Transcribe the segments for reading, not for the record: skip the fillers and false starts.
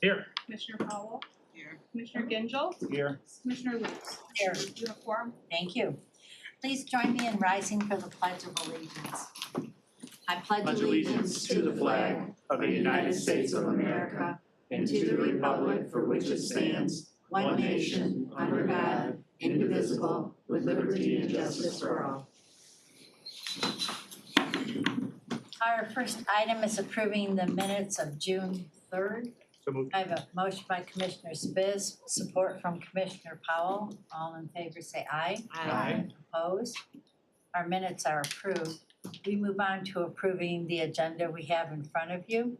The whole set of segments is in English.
Here. Commissioner Powell, Here. Commissioner Gingell, Here. Commissioner Lutz. Here. You have quorum. Thank you. Please join me in rising for the Pledge of Allegiance. I pledge allegiance to the flag of the United States of America and to the republic for which it stands, one nation, under God, indivisible, with liberty and justice for all. Our first item is approving the minutes of June 3rd. So moved. I have a motion by Commissioner Spiz, support from Commissioner Powell. All in favor say aye. Aye. Opposed? Our minutes are approved. We move on to approving the agenda we have in front of you.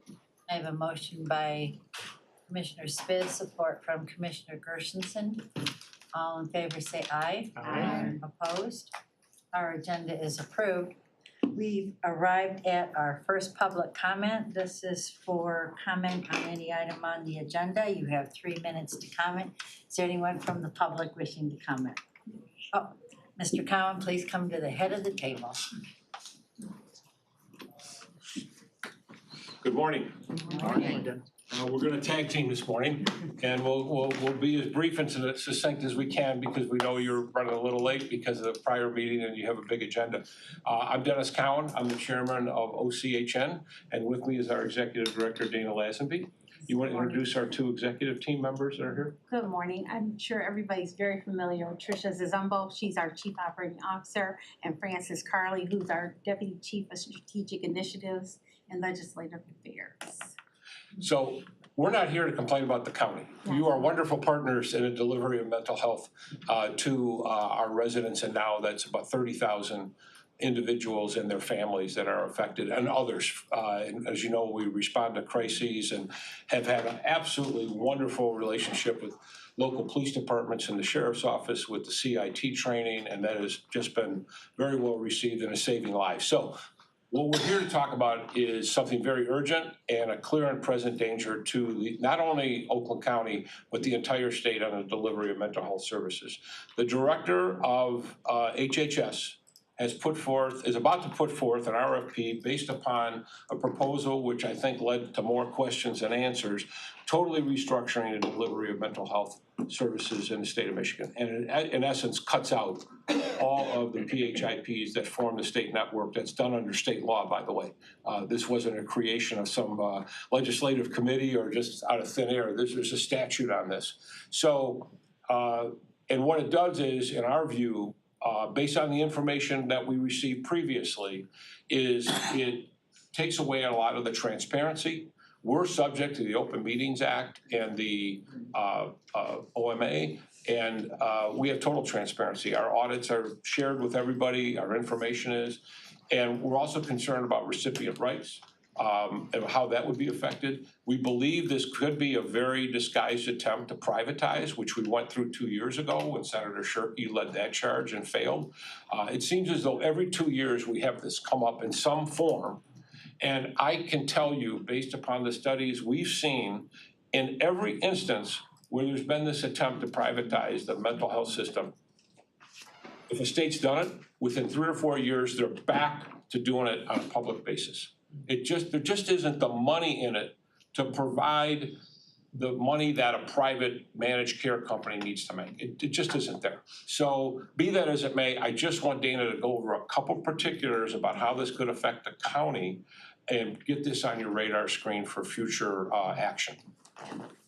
I have a motion by Commissioner Spiz, support from Commissioner Gershenson. All in favor say aye. Aye. Opposed? Our agenda is approved. We've arrived at our first public comment. This is for comment on any item on the agenda. You have 3 minutes to comment. Is there anyone from the public wishing to comment? Oh, Mr. Cowan, please come to the head of the table. Good morning. Morning. We're going to tag team this morning, and we'll be as brief and succinct as we can because we know you're running a little late because of the prior meeting and you have a big agenda. I'm Dennis Cowan. I'm the chairman of OCHN, and with me is our executive director, Dana Lazenby. You want to introduce our two executive team members that are here? Good morning. I'm sure everybody's very familiar with Tricia Zizumbo. She's our Chief Operating Officer, and Francis Carley, who's our Deputy Chief of Strategic Initiatives and Legislative Affairs. So we're not here to complain about the county. You are wonderful partners in the delivery of mental health to our residents, and now that's about 30,000 individuals and their families that are affected, and others. And as you know, we respond to crises and have had an absolutely wonderful relationship with local police departments and the sheriff's office with the CIT training, and that has just been very well received and is saving lives. So what we're here to talk about is something very urgent and a clear and present danger to not only Oakland County, but the entire state on the delivery of mental health services. The director of HHS is about to put forth an RFP based upon a proposal which I think led to more questions than answers, totally restructuring the delivery of mental health services in the state of Michigan. And in essence cuts out all of the PHIPs that form the state network that's done under state law, by the way. This wasn't a creation of some legislative committee or just out of thin air. There's a statute on this. So, and what it does is, in our view, based on the information that we received previously, is it takes away a lot of the transparency. We're subject to the Open Meetings Act and the OMA, and we have total transparency. Our audits are shared with everybody, our information is, and we're also concerned about recipient rights and how that would be affected. We believe this could be a very disguised attempt to privatize, which we went through 2 years ago when Senator Shirkey led that charge and failed. It seems as though every 2 years we have this come up in some form. And I can tell you, based upon the studies we've seen, in every instance where there's been this attempt to privatize the mental health system, if a state's done it, within 3 or 4 years, they're back to doing it on a public basis. There just isn't the money in it to provide the money that a private managed care company needs to make. It just isn't there. So be that as it may, I just want Dana to go over a couple particulars about how this could affect the county and get this on your radar screen for future action.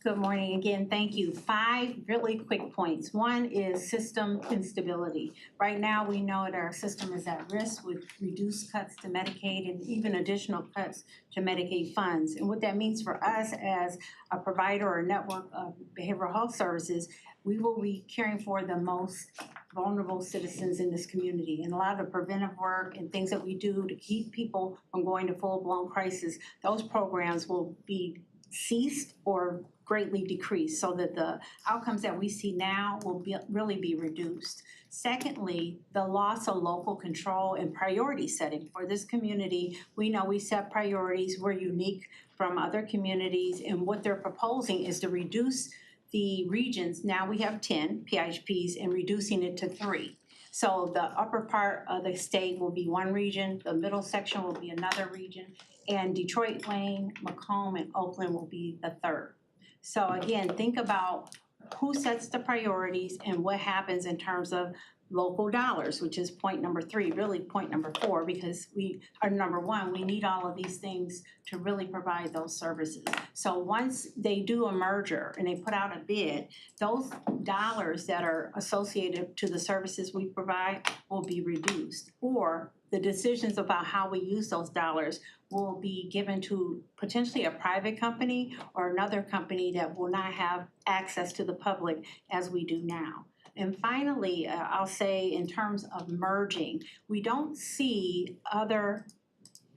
Good morning again. Thank you. 5 really quick points. One is system instability. Right now, we know that our system is at risk with reduced cuts to Medicaid and even additional cuts to Medicaid funds. And what that means for us as a provider or network of behavioral health services, we will be caring for the most vulnerable citizens in this community. And a lot of the preventive work and things that we do to keep people from going to full-blown crisis, those programs will be ceased or greatly decreased so that the outcomes that we see now will really be reduced. Secondly, the loss of local control and priority setting. For this community, we know we set priorities. We're unique from other communities, and what they're proposing is to reduce the regions. Now we have 10 PHPs and reducing it to 3. So the upper part of the state will be one region, the middle section will be another region, and Detroit, Wayne, Macomb, and Oakland will be the third. So again, think about who sets the priorities and what happens in terms of local dollars, which is point number 3, really point number 4, because we are number 1, we need all of these things to really provide those services. So once they do a merger and they put out a bid, those dollars that are associated to the services we provide will be reduced, or the decisions about how we use those dollars will be given to potentially a private company or another company that will not have access to the public as we do now. And finally, I'll say in terms of merging, we don't see other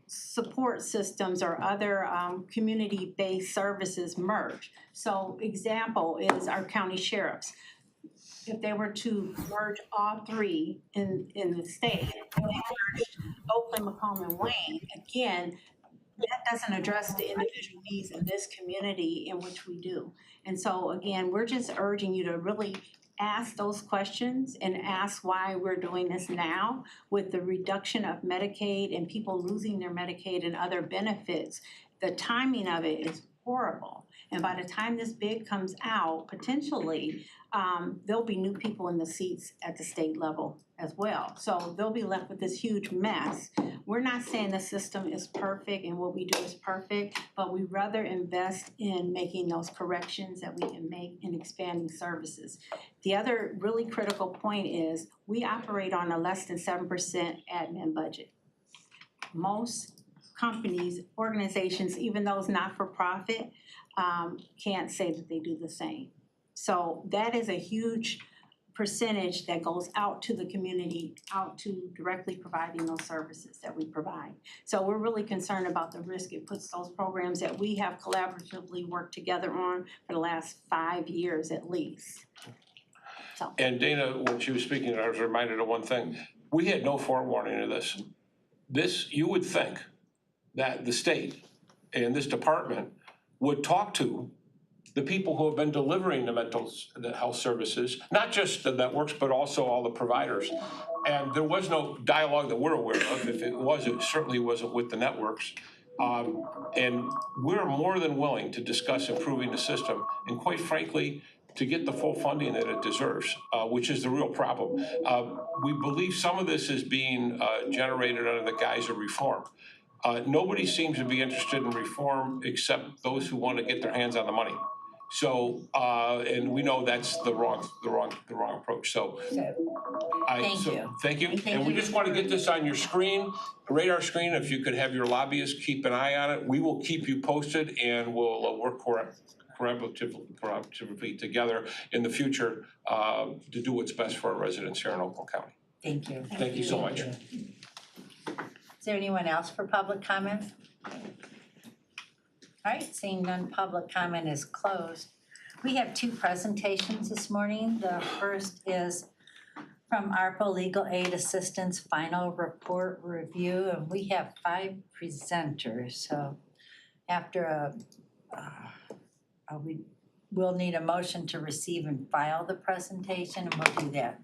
support systems or other community-based services merge. So example is our county sheriffs. If they were to merge all 3 in the state, if they merged Oakland, Macomb, and Wayne, again, that doesn't address the individual needs in this community in which we do. And so again, we're just urging you to really ask those questions and ask why we're doing this now with the reduction of Medicaid and people losing their Medicaid and other benefits. The timing of it is horrible. And by the time this bid comes out, potentially, there'll be new people in the seats at the state level as well. So they'll be left with this huge mess. We're not saying the system is perfect and what we do is perfect, but we'd rather invest in making those corrections that we can make in expanding services. The other really critical point is we operate on a less than 7% admin budget. Most companies, organizations, even those not-for-profit, can't say that they do the same. So that is a huge percentage that goes out to the community, out to directly providing those services that we provide. So we're really concerned about the risk it puts those programs that we have collaboratively worked together on for the last 5 years at least. So. And Dana, when she was speaking, I was reminded of one thing. We had no forewarning of this. This, you would think that the state and this department would talk to the people who have been delivering the health services, not just the networks, but also all the providers. And there was no dialogue that we're aware of. If it was, it certainly wasn't with the networks. And we're more than willing to discuss improving the system and, quite frankly, to get the full funding that it deserves, which is the real problem. We believe some of this is being generated under the guise of reform. Nobody seems to be interested in reform except those who want to get their hands on the money. So, and we know that's the wrong approach. So, Thank you. Thank you. And we just want to get this on your screen, radar screen. If you could have your lobbyists keep an eye on it, we will keep you posted, and we'll work collaboratively together in the future to do what's best for our residents here in Oakland County. Thank you. Thank you so much. Is there anyone else for public comment? All right, seeing none, public comment is closed. We have 2 presentations this morning. The first is from ARPA Legal Aid Assistance Final Report Review, and we have 5 presenters. So after we'll need a motion to receive and file the presentation, and we'll do that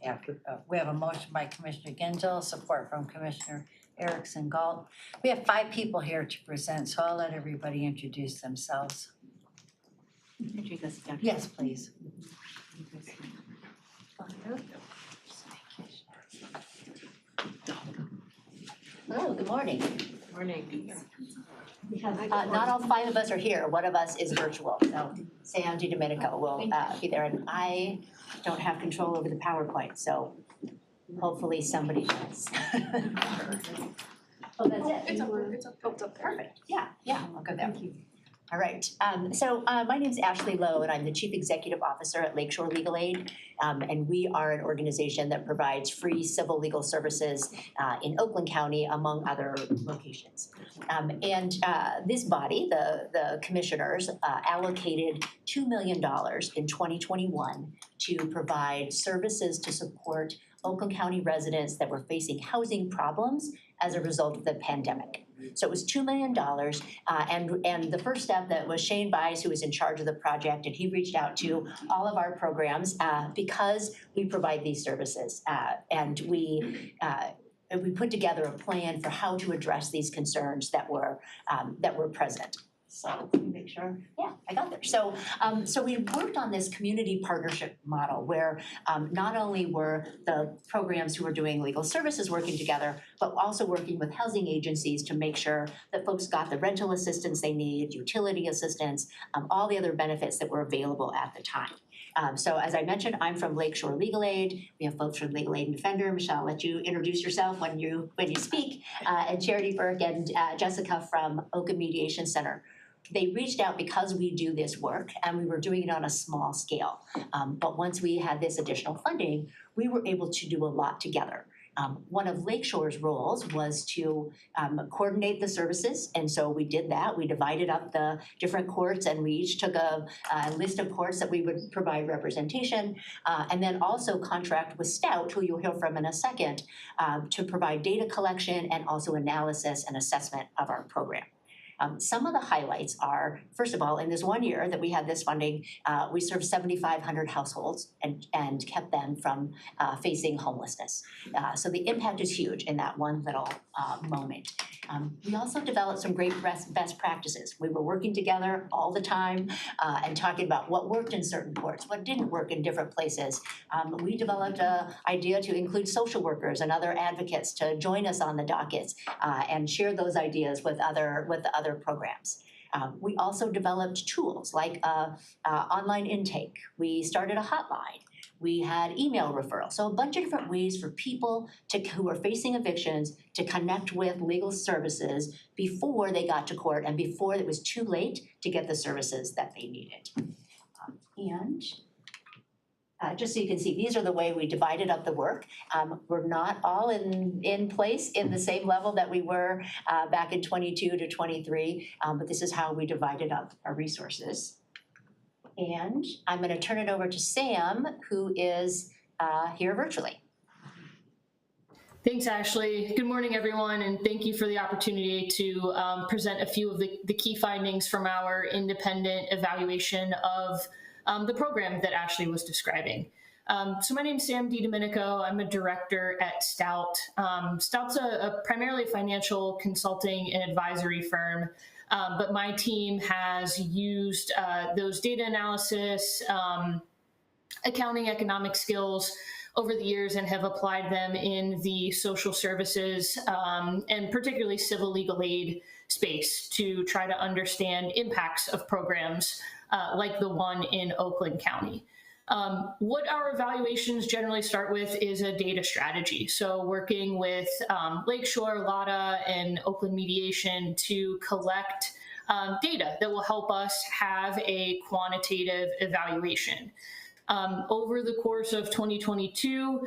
after. We have a motion by Commissioner Gingell, support from Commissioner Erickson Galt. We have 5 people here to present, so I'll let everybody introduce themselves. Yes, please. Hello, good morning. Morning. Not all 5 of us are here. One of us is virtual. So Sam DiDomenico will be there, and I don't have control over the PowerPoint, so hopefully somebody does. Oh, that's it? It's up there. Perfect. Yeah, I'll go there. Thank you. All right, so my name's Ashley Lowe, and I'm the Chief Executive Officer at Lakeshore Legal Aid, and we are an organization that provides free civil legal services in Oakland County, among other locations. And this body, the commissioners, allocated $2 million in 2021 to provide services to support Oakland County residents that were facing housing problems as a result of the pandemic. So it was $2 million, and the first step that was Shane Bies, who was in charge of the project, and he reached out to all of our programs because we provide these services, and we put together a plan for how to address these concerns that were present. So let me make sure, yeah, I got there. So we worked on this community partnership model where not only were the programs who were doing legal services working together, but also working with housing agencies to make sure that folks got the rental assistance they need, utility assistance, all the other benefits that were available at the time. So as I mentioned, I'm from Lakeshore Legal Aid. We have folks from Legal Aid and Defender. Michelle, I'll let you introduce yourself when you speak. And Charity Burke and Jessica from Oakland Mediation Center. They reached out because we do this work and we were doing it on a small scale. But once we had this additional funding, we were able to do a lot together. One of Lakeshore's roles was to coordinate the services, and so we did that. We divided up the different courts, and we each took a list of courts that we would provide representation, and then also contract with Stout, who you'll hear from in a second, to provide data collection and also analysis and assessment of our program. Some of the highlights are, first of all, in this 1 year that we had this funding, we served 7,500 households and kept them from facing homelessness. So the impact is huge in that one little moment. We also developed some great best practices. We were working together all the time and talking about what worked in certain courts, what didn't work in different places. We developed an idea to include social workers and other advocates to join us on the dockets and share those ideas with other programs. We also developed tools like online intake. We started a hotline. We had email referrals. So a bunch of different ways for people who are facing evictions to connect with legal services before they got to court and before it was too late to get the services that they needed. Just so you can see, these are the way we divided up the work. We're not all in place in the same level that we were back in 22 to 23, but this is how we divided up our resources. And I'm going to turn it over to Sam, who is here virtually. Thanks, Ashley. Good morning, everyone, and thank you for the opportunity to present a few of the key findings from our independent evaluation of the program that Ashley was describing. So my name is Sam DiDomenico. I'm a director at Stout. Stout's a primarily financial consulting and advisory firm, but my team has used those data analysis, accounting, economic skills over the years and have applied them in the social services and particularly civil legal aid space to try to understand impacts of programs like the one in Oakland County. What our evaluations generally start with is a data strategy. So working with Lakeshore, LADA, and Oakland Mediation to collect data that will help us have a quantitative evaluation. Over the course of 2022,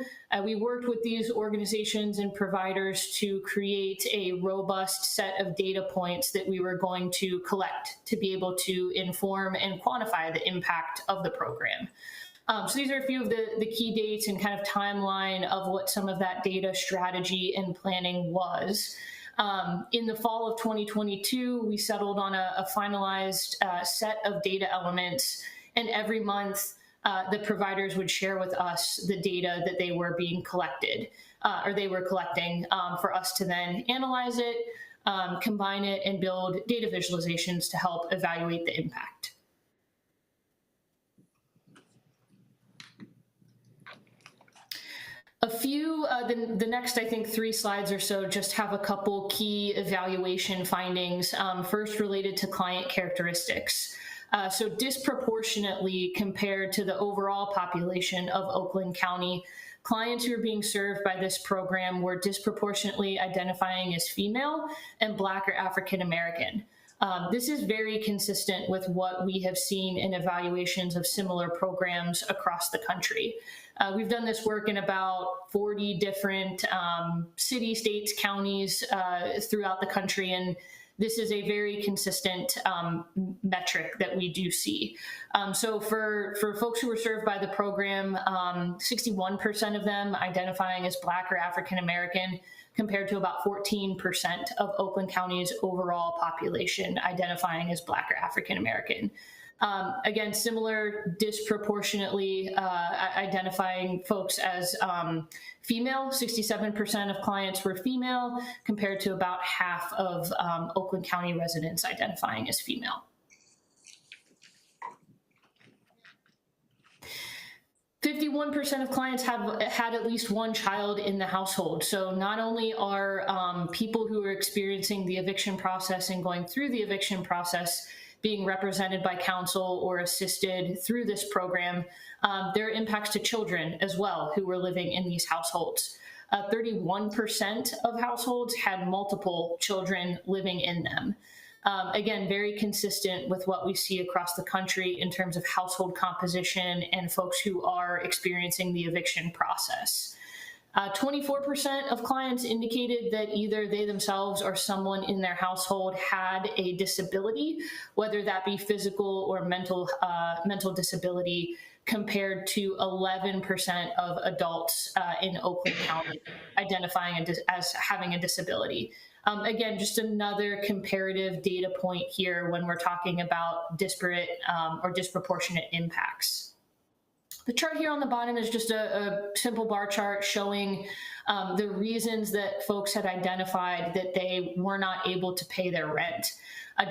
we worked with these organizations and providers to create a robust set of data points that we were going to collect to be able to inform and quantify the impact of the program. So these are a few of the key dates and kind of timeline of what some of that data strategy and planning was. In the fall of 2022, we settled on a finalized set of data elements, and every month, the providers would share with us the data that they were being collected, or they were collecting for us to then analyze it, combine it, and build data visualizations to help evaluate the impact. A few, the next, I think, 3 slides or so just have a couple key evaluation findings, first related to client characteristics. So disproportionately compared to the overall population of Oakland County, clients who are being served by this program were disproportionately identifying as female and Black or African American. This is very consistent with what we have seen in evaluations of similar programs across the country. We've done this work in about 40 different cities, states, counties throughout the country, and this is a very consistent metric that we do see. So for folks who were served by the program, 61% of them identifying as Black or African American, compared to about 14% of Oakland County's overall population identifying as Black or African American. Again, similar, disproportionately identifying folks as female. 67% of clients were female, compared to about half of Oakland County residents identifying as female. 51% of clients have had at least one child in the household. So not only are people who are experiencing the eviction process and going through the eviction process being represented by counsel or assisted through this program, there are impacts to children as well who were living in these households. 31% of households had multiple children living in them. Again, very consistent with what we see across the country in terms of household composition and folks who are experiencing the eviction process. 24% of clients indicated that either they themselves or someone in their household had a disability, whether that be physical or mental disability, compared to 11% of adults in Oakland County identifying as having a disability. Again, just another comparative data point here when we're talking about disparate or disproportionate impacts. The chart here on the bottom is just a simple bar chart showing the reasons that folks had identified that they were not able to pay their rent.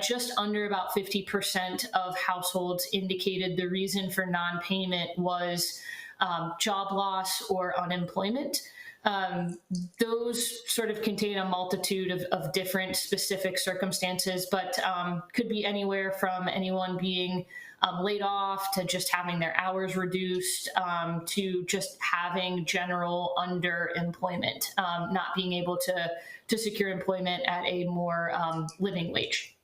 Just under about 50% of households indicated the reason for non-payment was job loss or unemployment. Those sort of contain a multitude of different specific circumstances, but could be anywhere from anyone being laid off to just having their hours reduced to just having general underemployment, not being able to secure employment at a more living wage.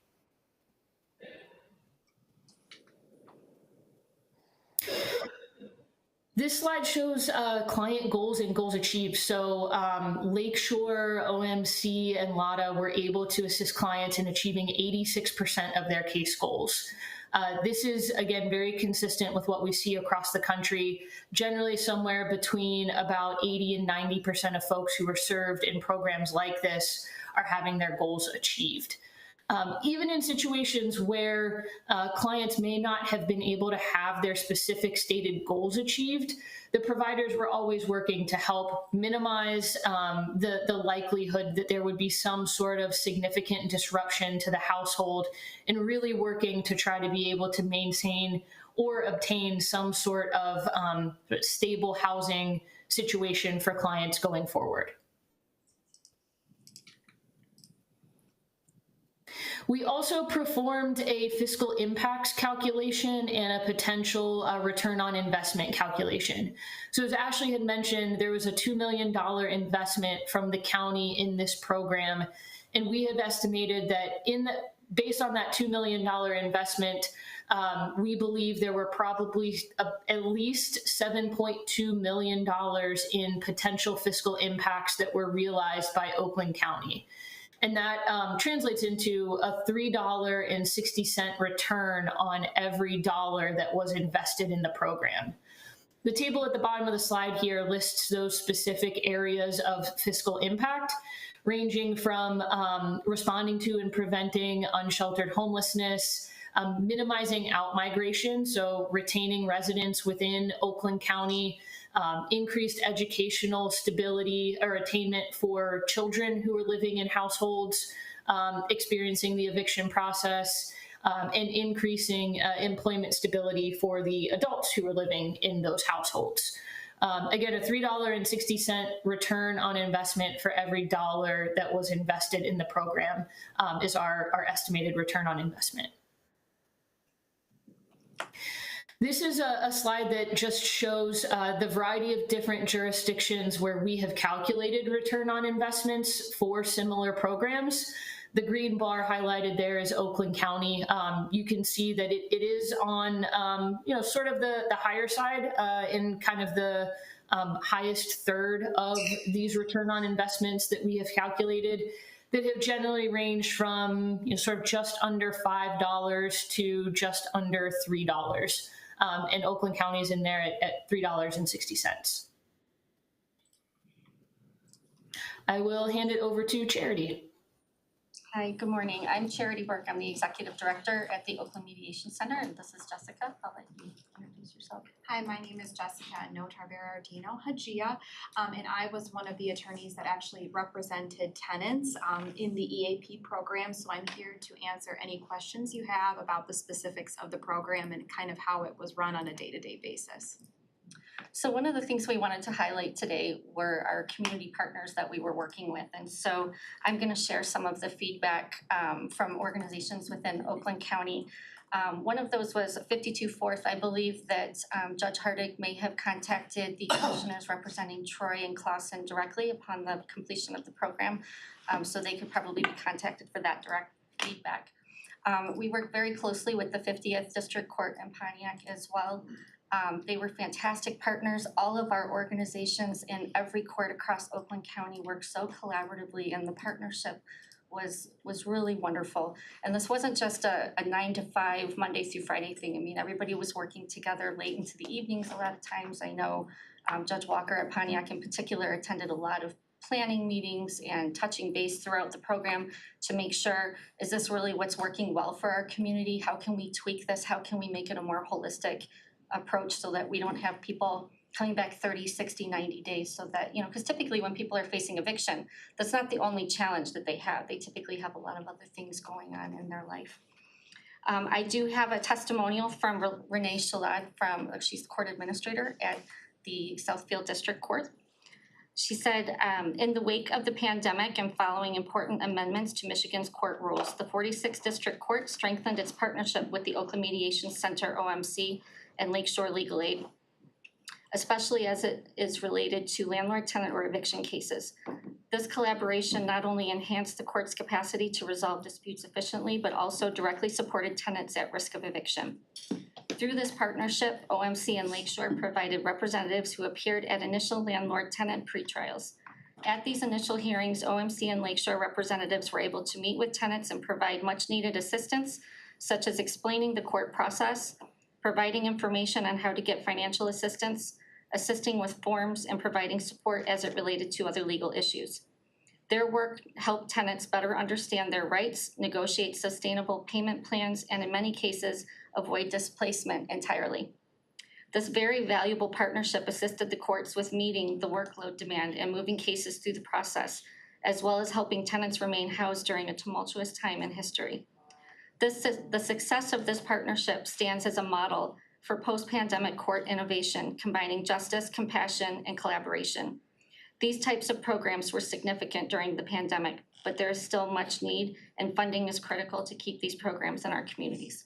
This slide shows client goals and goals achieved. So Lakeshore, OMC, and LADA were able to assist clients in achieving 86% of their case goals. This is, again, very consistent with what we see across the country, generally somewhere between about 80 and 90% of folks who are served in programs like this are having their goals achieved. Even in situations where clients may not have been able to have their specific stated goals achieved, the providers were always working to help minimize the likelihood that there would be some sort of significant disruption to the household, and really working to try to be able to maintain or obtain some sort of stable housing situation for clients going forward. We also performed a fiscal impacts calculation and a potential return on investment calculation. So as Ashley had mentioned, there was a $2 million investment from the county in this program, and we have estimated that based on that $2 million investment, we believe there were probably at least $7.2 million in potential fiscal impacts that were realized by Oakland County. And that translates into a $3.60 return on every dollar that was invested in the program. The table at the bottom of the slide here lists those specific areas of fiscal impact, ranging from responding to and preventing unsheltered homelessness, minimizing out-migration, so retaining residents within Oakland County, increased educational stability or attainment for children who are living in households experiencing the eviction process, and increasing employment stability for the adults who are living in those households. Again, a $3.60 return on investment for every dollar that was invested in the program is our estimated return on investment. This is a slide that just shows the variety of different jurisdictions where we have calculated return on investments for similar programs. The green bar highlighted there is Oakland County. You can see that it is on, sort of the higher side in kind of the highest third of these return on investments that we have calculated, that have generally ranged from sort of just under $5 to just under $3. And Oakland County is in there at $3.60. I will hand it over to Charity. Hi, good morning. I'm Charity Burke. I'm the Executive Director at the Oakland Mediation Center, and this is Jessica. I'll let you introduce yourself. Hi, my name is Jessica Notar-Berardino Hajia, and I was one of the attorneys that actually represented tenants in the EAP program. So I'm here to answer any questions you have about the specifics of the program and kind of how it was run on a day-to-day basis. So one of the things we wanted to highlight today were our community partners that we were working with. And so I'm going to share some of the feedback from organizations within Oakland County. One of those was 52 Fourth. I believe that Judge Hardig may have contacted the commissioners representing Troy and Clausen directly upon the completion of the program. So they could probably be contacted for that direct feedback. We worked very closely with the 50th District Court in Pontiac as well. They were fantastic partners. All of our organizations in every court across Oakland County worked so collaboratively, and the partnership was really wonderful. And this wasn't just a 9 to 5 Monday through Friday thing. I mean, everybody was working together late into the evenings a lot of times. I know Judge Walker at Pontiac in particular attended a lot of planning meetings and touching base throughout the program to make sure, is this really what's working well for our community? How can we tweak this? How can we make it a more holistic approach so that we don't have people coming back 30, 60, 90 days so that, because typically when people are facing eviction, that's not the only challenge that they have. They typically have a lot of other things going on in their life. I do have a testimonial from Renee Shalad she's the court administrator at the Southfield District Court. She said, in the wake of the pandemic and following important amendments to Michigan's court rules, the 46th District Court strengthened its partnership with the Oakland Mediation Center, OMC, and Lakeshore Legal Aid, especially as it is related to landlord, tenant, or eviction cases. This collaboration not only enhanced the court's capacity to resolve disputes efficiently, but also directly supported tenants at risk of eviction. Through this partnership, OMC and Lakeshore provided representatives who appeared at initial landlord-tenant pretrials. At these initial hearings, OMC and Lakeshore representatives were able to meet with tenants and provide much-needed assistance, such as explaining the court process, providing information on how to get financial assistance, assisting with forms, and providing support as it related to other legal issues. Their work helped tenants better understand their rights, negotiate sustainable payment plans, and in many cases, avoid displacement entirely. This very valuable partnership assisted the courts with meeting the workload demand and moving cases through the process, as well as helping tenants remain housed during a tumultuous time in history. The success of this partnership stands as a model for post-pandemic court innovation, combining justice, compassion, and collaboration. These types of programs were significant during the pandemic, but there is still much need, and funding is critical to keep these programs in our communities.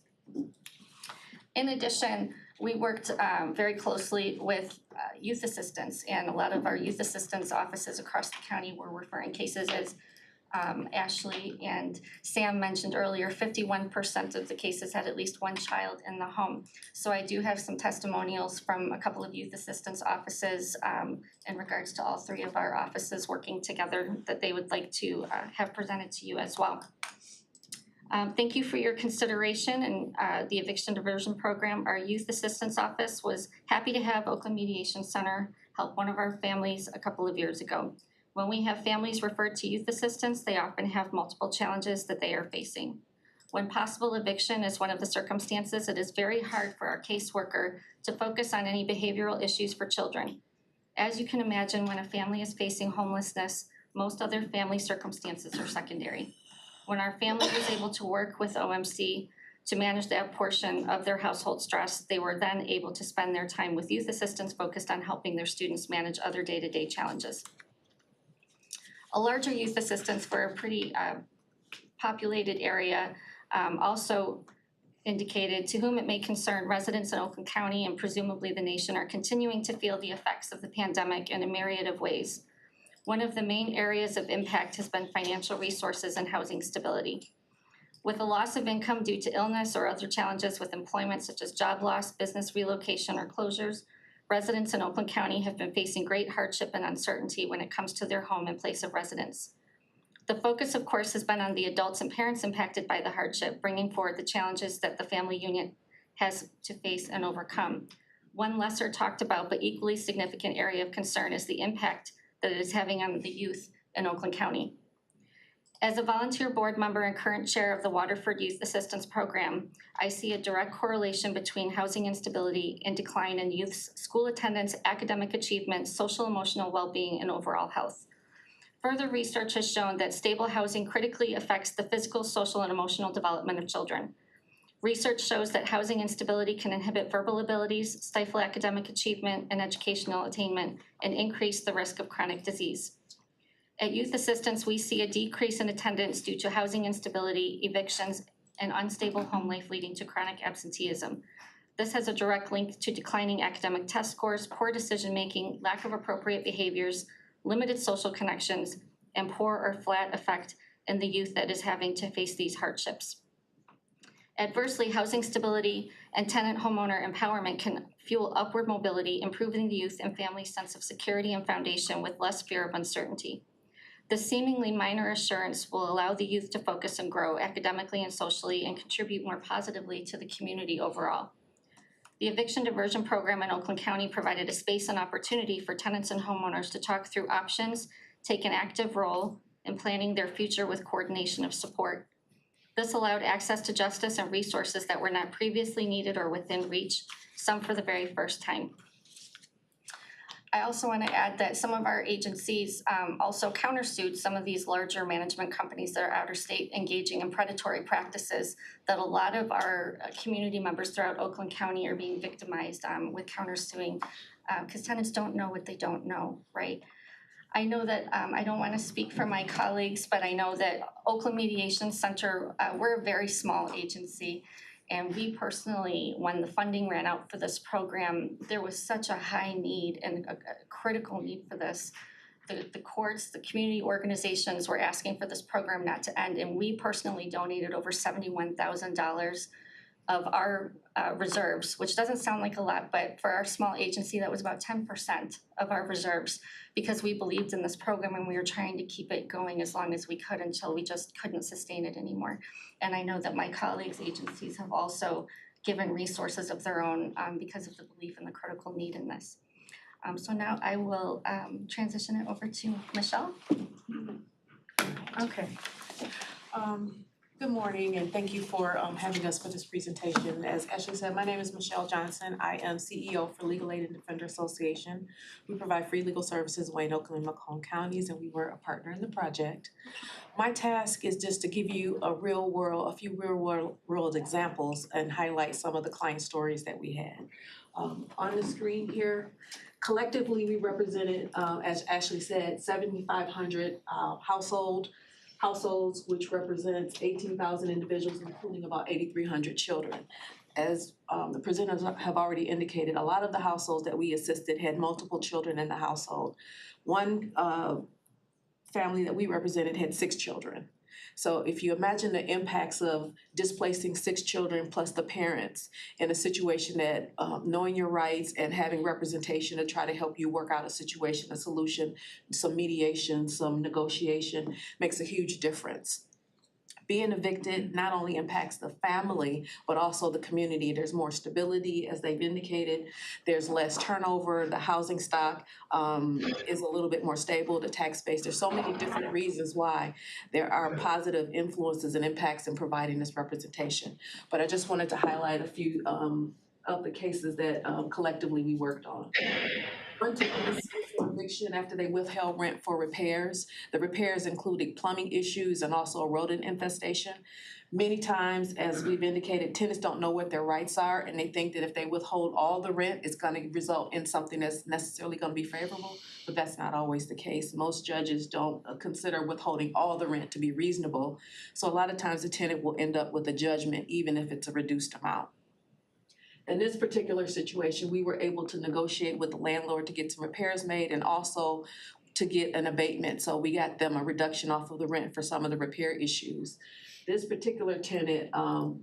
In addition, we worked very closely with youth assistance, and a lot of our youth assistance offices across the county were referring cases as Ashley and Sam mentioned earlier, 51% of the cases had at least one child in the home. So I do have some testimonials from a couple of youth assistance offices in regards to all three of our offices working together that they would like to have presented to you as well. Thank you for your consideration and the eviction diversion program. Our youth assistance office was happy to have Oakland Mediation Center help one of our families a couple of years ago. When we have families referred to youth assistance, they often have multiple challenges that they are facing. When possible eviction is one of the circumstances, it is very hard for our caseworker to focus on any behavioral issues for children. As you can imagine, when a family is facing homelessness, most other family circumstances are secondary. When our family was able to work with OMC to manage that portion of their household stress, they were then able to spend their time with youth assistants focused on helping their students manage other day-to-day challenges. A larger youth assistance for a pretty populated area also indicated, to whom it may concern, residents in Oakland County and presumably the nation are continuing to feel the effects of the pandemic in a myriad of ways. One of the main areas of impact has been financial resources and housing stability. With a loss of income due to illness or other challenges with employment such as job loss, business relocation, or closures, residents in Oakland County have been facing great hardship and uncertainty when it comes to their home and place of residence. The focus, of course, has been on the adults and parents impacted by the hardship, bringing forward the challenges that the family unit has to face and overcome. One lesser talked about but equally significant area of concern is the impact that it is having on the youth in Oakland County. As a volunteer board member and current chair of the Waterford Youth Assistance Program, I see a direct correlation between housing instability and decline in youth's school attendance, academic achievement, social emotional well-being, and overall health. Further research has shown that stable housing critically affects the physical, social, and emotional development of children. Research shows that housing instability can inhibit verbal abilities, stifle academic achievement and educational attainment, and increase the risk of chronic disease. At Youth Assistance, we see a decrease in attendance due to housing instability, evictions, and unstable home life leading to chronic absenteeism. This has a direct link to declining academic test scores, poor decision-making, lack of appropriate behaviors, limited social connections, and poor or flat effect in the youth that is having to face these hardships. Adversely, housing stability and tenant homeowner empowerment can fuel upward mobility, improving the youth and family's sense of security and foundation with less fear of uncertainty. This seemingly minor assurance will allow the youth to focus and grow academically and socially and contribute more positively to the community overall. The eviction diversion program in Oakland County provided a space and opportunity for tenants and homeowners to talk through options, take an active role in planning their future with coordination of support. This allowed access to justice and resources that were not previously needed or within reach, some for the very first time. I also want to add that some of our agencies also countersued some of these larger management companies that are out of state engaging in predatory practices that a lot of our community members throughout Oakland County are being victimized with countersuing because tenants don't know what they don't know, right? I know that I don't want to speak for my colleagues, but I know that Oakland Mediation Center, we're a very small agency. And we personally, when the funding ran out for this program, there was such a high need and a critical need for this. The courts, the community organizations were asking for this program not to end. And we personally donated over $71,000 of our reserves, which doesn't sound like a lot, but for our small agency, that was about 10% of our reserves because we believed in this program and we were trying to keep it going as long as we could until we just couldn't sustain it anymore. And I know that my colleagues' agencies have also given resources of their own because of the belief in the critical need in this. So now I will transition it over to Michelle. Okay. Good morning and thank you for having us for this presentation. As Ashley said, my name is Michelle Johnson. I am CEO for Legal Aid and Defender Association. We provide free legal services in Wayne, Oakland, and Macomb counties, and we were a partner in the project. My task is just to give you a few real world examples and highlight some of the client stories that we had. On the screen here, collectively we represented, as Ashley said, 7,500 households, which represents 18,000 individuals, including about 8,300 children. As the presenters have already indicated, a lot of the households that we assisted had multiple children in the household. One family that we represented had 6 children. So if you imagine the impacts of displacing 6 children plus the parents in a situation that knowing your rights and having representation to try to help you work out a situation, a solution, some mediation, some negotiation makes a huge difference. Being evicted not only impacts the family, but also the community. There's more stability, as they've indicated. There's less turnover. The housing stock is a little bit more stable, the tax base. There's so many different reasons why there are positive influences and impacts in providing this representation. But I just wanted to highlight a few of the cases that collectively we worked on. One took place for eviction after they withheld rent for repairs. The repairs included plumbing issues and also a rodent infestation. Many times, as we've indicated, tenants don't know what their rights are and they think that if they withhold all the rent, it's going to result in something that's necessarily going to be favorable, but that's not always the case. Most judges don't consider withholding all the rent to be reasonable. So a lot of times the tenant will end up with a judgment even if it's a reduced amount. In this particular situation, we were able to negotiate with the landlord to get some repairs made and also to get an abatement. So we got them a reduction off of the rent for some of the repair issues. This particular tenant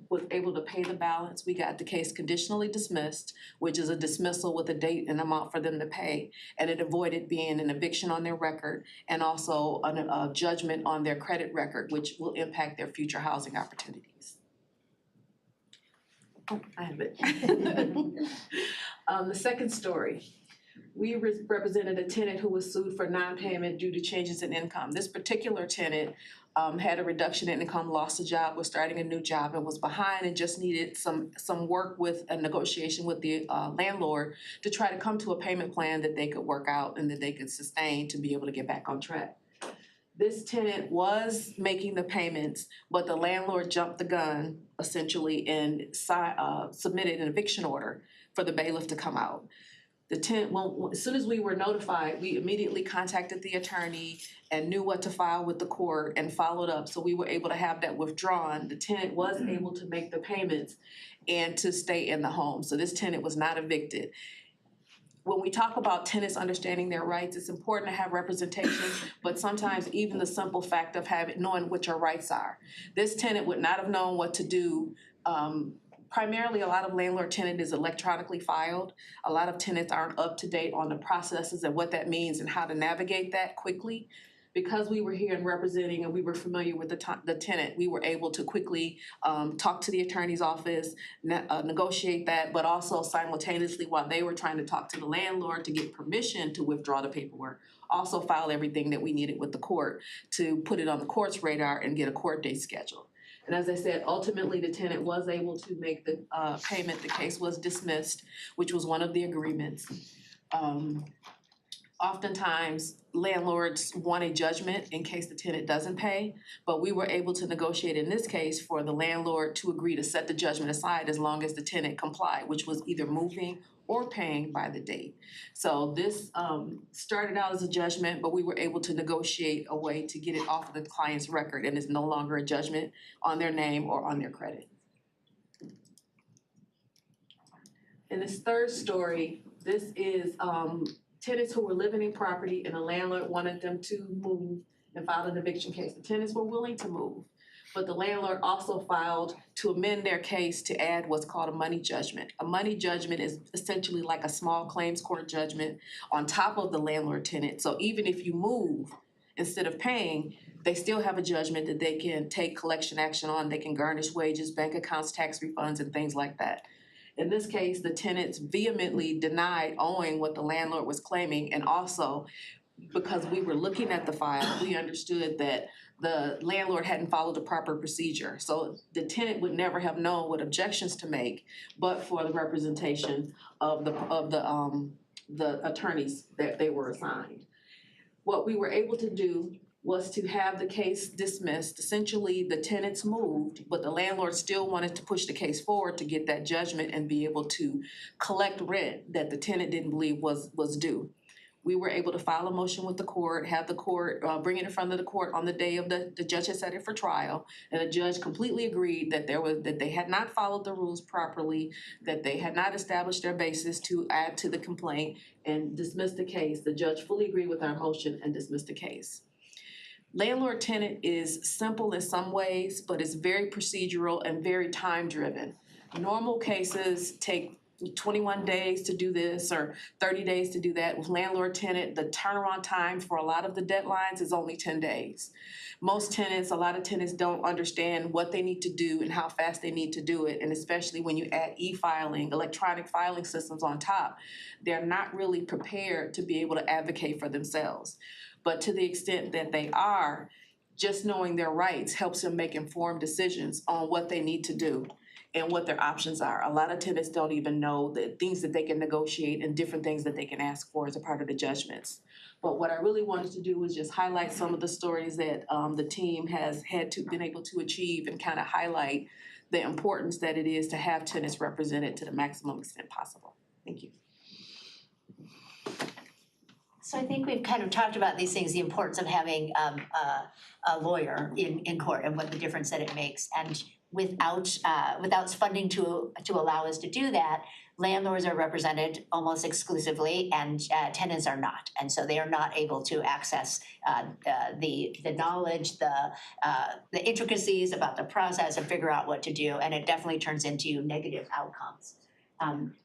was able to pay the balance. We got the case conditionally dismissed, which is a dismissal with a date and amount for them to pay. And it avoided being an eviction on their record and also a judgment on their credit record, which will impact their future housing opportunities. Oh, I have it. The second story, we represented a tenant who was sued for non-payment due to changes in income. This particular tenant had a reduction in income, lost a job, was starting a new job and was behind and just needed some work with a negotiation with the landlord to try to come to a payment plan that they could work out and that they could sustain to be able to get back on track. This tenant was making the payments, but the landlord jumped the gun essentially and submitted an eviction order for the bailiff to come out. The tenant, well, as soon as we were notified, we immediately contacted the attorney and knew what to file with the court and followed up, so we were able to have that withdrawn. The tenant was able to make the payments and to stay in the home, so this tenant was not evicted. When we talk about tenants understanding their rights, it's important to have representation, but sometimes even the simple fact of knowing what your rights are. This tenant would not have known what to do. Primarily, a lot of landlord-tenant is electronically filed. A lot of tenants aren't up to date on the processes and what that means and how to navigate that quickly. Because we were here and representing and we were familiar with the tenant, we were able to quickly talk to the attorney's office, negotiate that, but also simultaneously while they were trying to talk to the landlord to get permission to withdraw the paperwork, also file everything that we needed with the court to put it on the court's radar and get a court date scheduled. And as I said, ultimately the tenant was able to make the payment. The case was dismissed, which was one of the agreements. Oftentimes, landlords want a judgment in case the tenant doesn't pay, but we were able to negotiate in this case for the landlord to agree to set the judgment aside as long as the tenant complied, which was either moving or paying by the date. So this started out as a judgment, but we were able to negotiate a way to get it off of the client's record and it's no longer a judgment on their name or on their credit. In this third story, this is tenants who were living in property and the landlord wanted them to move and filed an eviction case. The tenants were willing to move, but the landlord also filed to amend their case to add what's called a money judgment. A money judgment is essentially like a small claims court judgment on top of the landlord tenant. So even if you move, instead of paying, they still have a judgment that they can take collection action on. They can garnish wages, bank accounts, tax refunds, and things like that. In this case, the tenants vehemently denied owing what the landlord was claiming, and also because we were looking at the file, we understood that the landlord hadn't followed the proper procedure. So the tenant would never have known what objections to make, but for the representation of the attorneys that they were assigned. What we were able to do was to have the case dismissed. Essentially, the tenants moved, but the landlord still wanted to push the case forward to get that judgment and be able to collect rent that the tenant didn't believe was due. We were able to file a motion with the court, have the court bring it in front of the court on the day of the judge had set it for trial, and the judge completely agreed that they had not followed the rules properly, that they had not established their basis to add to the complaint, and dismissed the case. The judge fully agreed with our motion and dismissed the case. Landlord-tenant is simple in some ways, but it's very procedural and very time-driven. Normal cases take 21 days to do this or 30 days to do that. With landlord-tenant, the turnaround time for a lot of the deadlines is only 10 days. Most tenants, a lot of tenants don't understand what they need to do and how fast they need to do it, and especially when you add e-filing, electronic filing systems on top, they're not really prepared to be able to advocate for themselves. But to the extent that they are, just knowing their rights helps them make informed decisions on what they need to do and what their options are. A lot of tenants don't even know the things that they can negotiate and different things that they can ask for as a part of the judgments. But what I really wanted to do was just highlight some of the stories that the team has been able to achieve and kind of highlight the importance that it is to have tenants represented to the maximum extent possible. Thank you. So I think we've kind of talked about these things, the importance of having a lawyer in court and what the difference that it makes. And without funding to allow us to do that, landlords are represented almost exclusively and tenants are not. And so they are not able to access the knowledge, the intricacies about the process and figure out what to do. And it definitely turns into negative outcomes.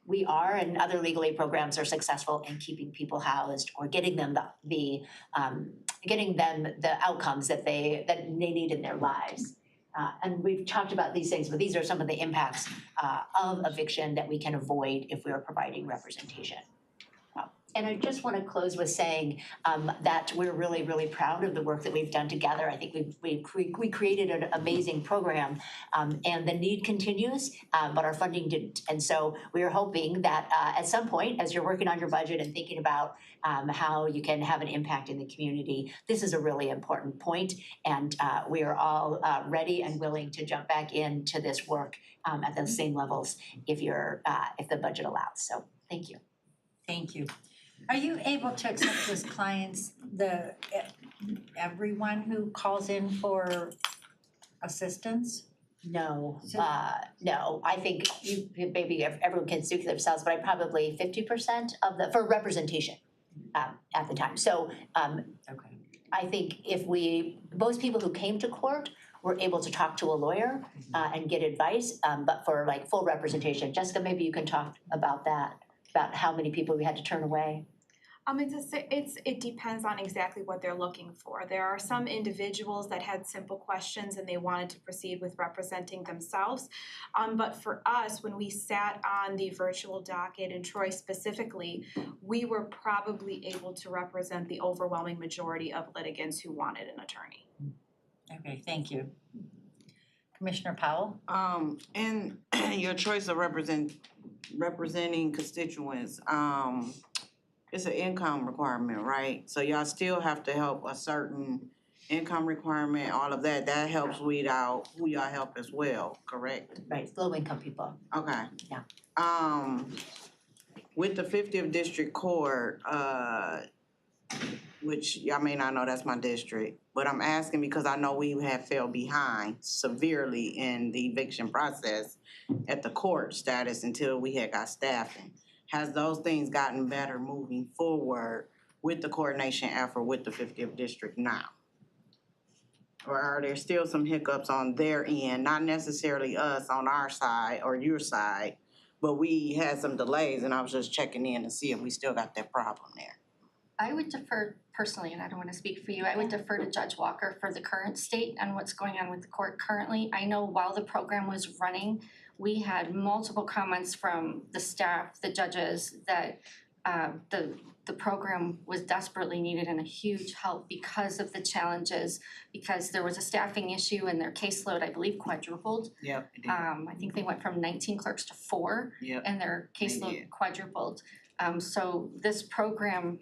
We are, and other legal aid programs are successful in keeping people housed or getting them the outcomes that they need in their lives. And we've talked about these things, but these are some of the impacts of eviction that we can avoid if we are providing representation. And I just want to close with saying that we're really, really proud of the work that we've done together. I think we created an amazing program, and the need continues, but our funding didn't. And so we are hoping that at some point, as you're working on your budget and thinking about how you can have an impact in the community, this is a really important point, and we are all ready and willing to jump back into this work at those same levels if the budget allows. So thank you. Thank you. Are you able to accept as clients everyone who calls in for assistance? No, So- no, I think maybe everyone can speak for themselves, but I probably 50% for representation at the time. So Okay. I think most people who came to court were able to talk to a lawyer and get advice, but for like full representation, Jessica, maybe you can talk about that, about how many people we had to turn away. It depends on exactly what they're looking for. There are some individuals that had simple questions and they wanted to proceed with representing themselves. But for us, when we sat on the virtual docket, and Troy specifically, we were probably able to represent the overwhelming majority of litigants who wanted an attorney. Okay, thank you. Commissioner Powell? And your choice of representing constituents, it's an income requirement, right? So y'all still have to help a certain income requirement, all of that. That helps weed out who y'all help as well, correct? Right, low income people. Okay. Yeah. With the 50th District Court, which y'all may not know, that's my district, but I'm asking because I know we have fell behind severely in the eviction process at the court status until we had got staffing. Has those things gotten better moving forward with the coordination effort with the 50th District now? Or are there still some hiccups on their end, not necessarily us on our side or your side, but we had some delays and I was just checking in to see if we still got that problem there? I would defer personally, and I don't want to speak for you, I would defer to Judge Walker for the current state and what's going on with the court currently. I know while the program was running, we had multiple comments from the staff, the judges, that the program was desperately needed and a huge help because of the challenges, because there was a staffing issue and their caseload, I believe, quadrupled. Yep, it did. I think they went from 19 clerks to 4, Yep. and their They caseload did. quadrupled. So this program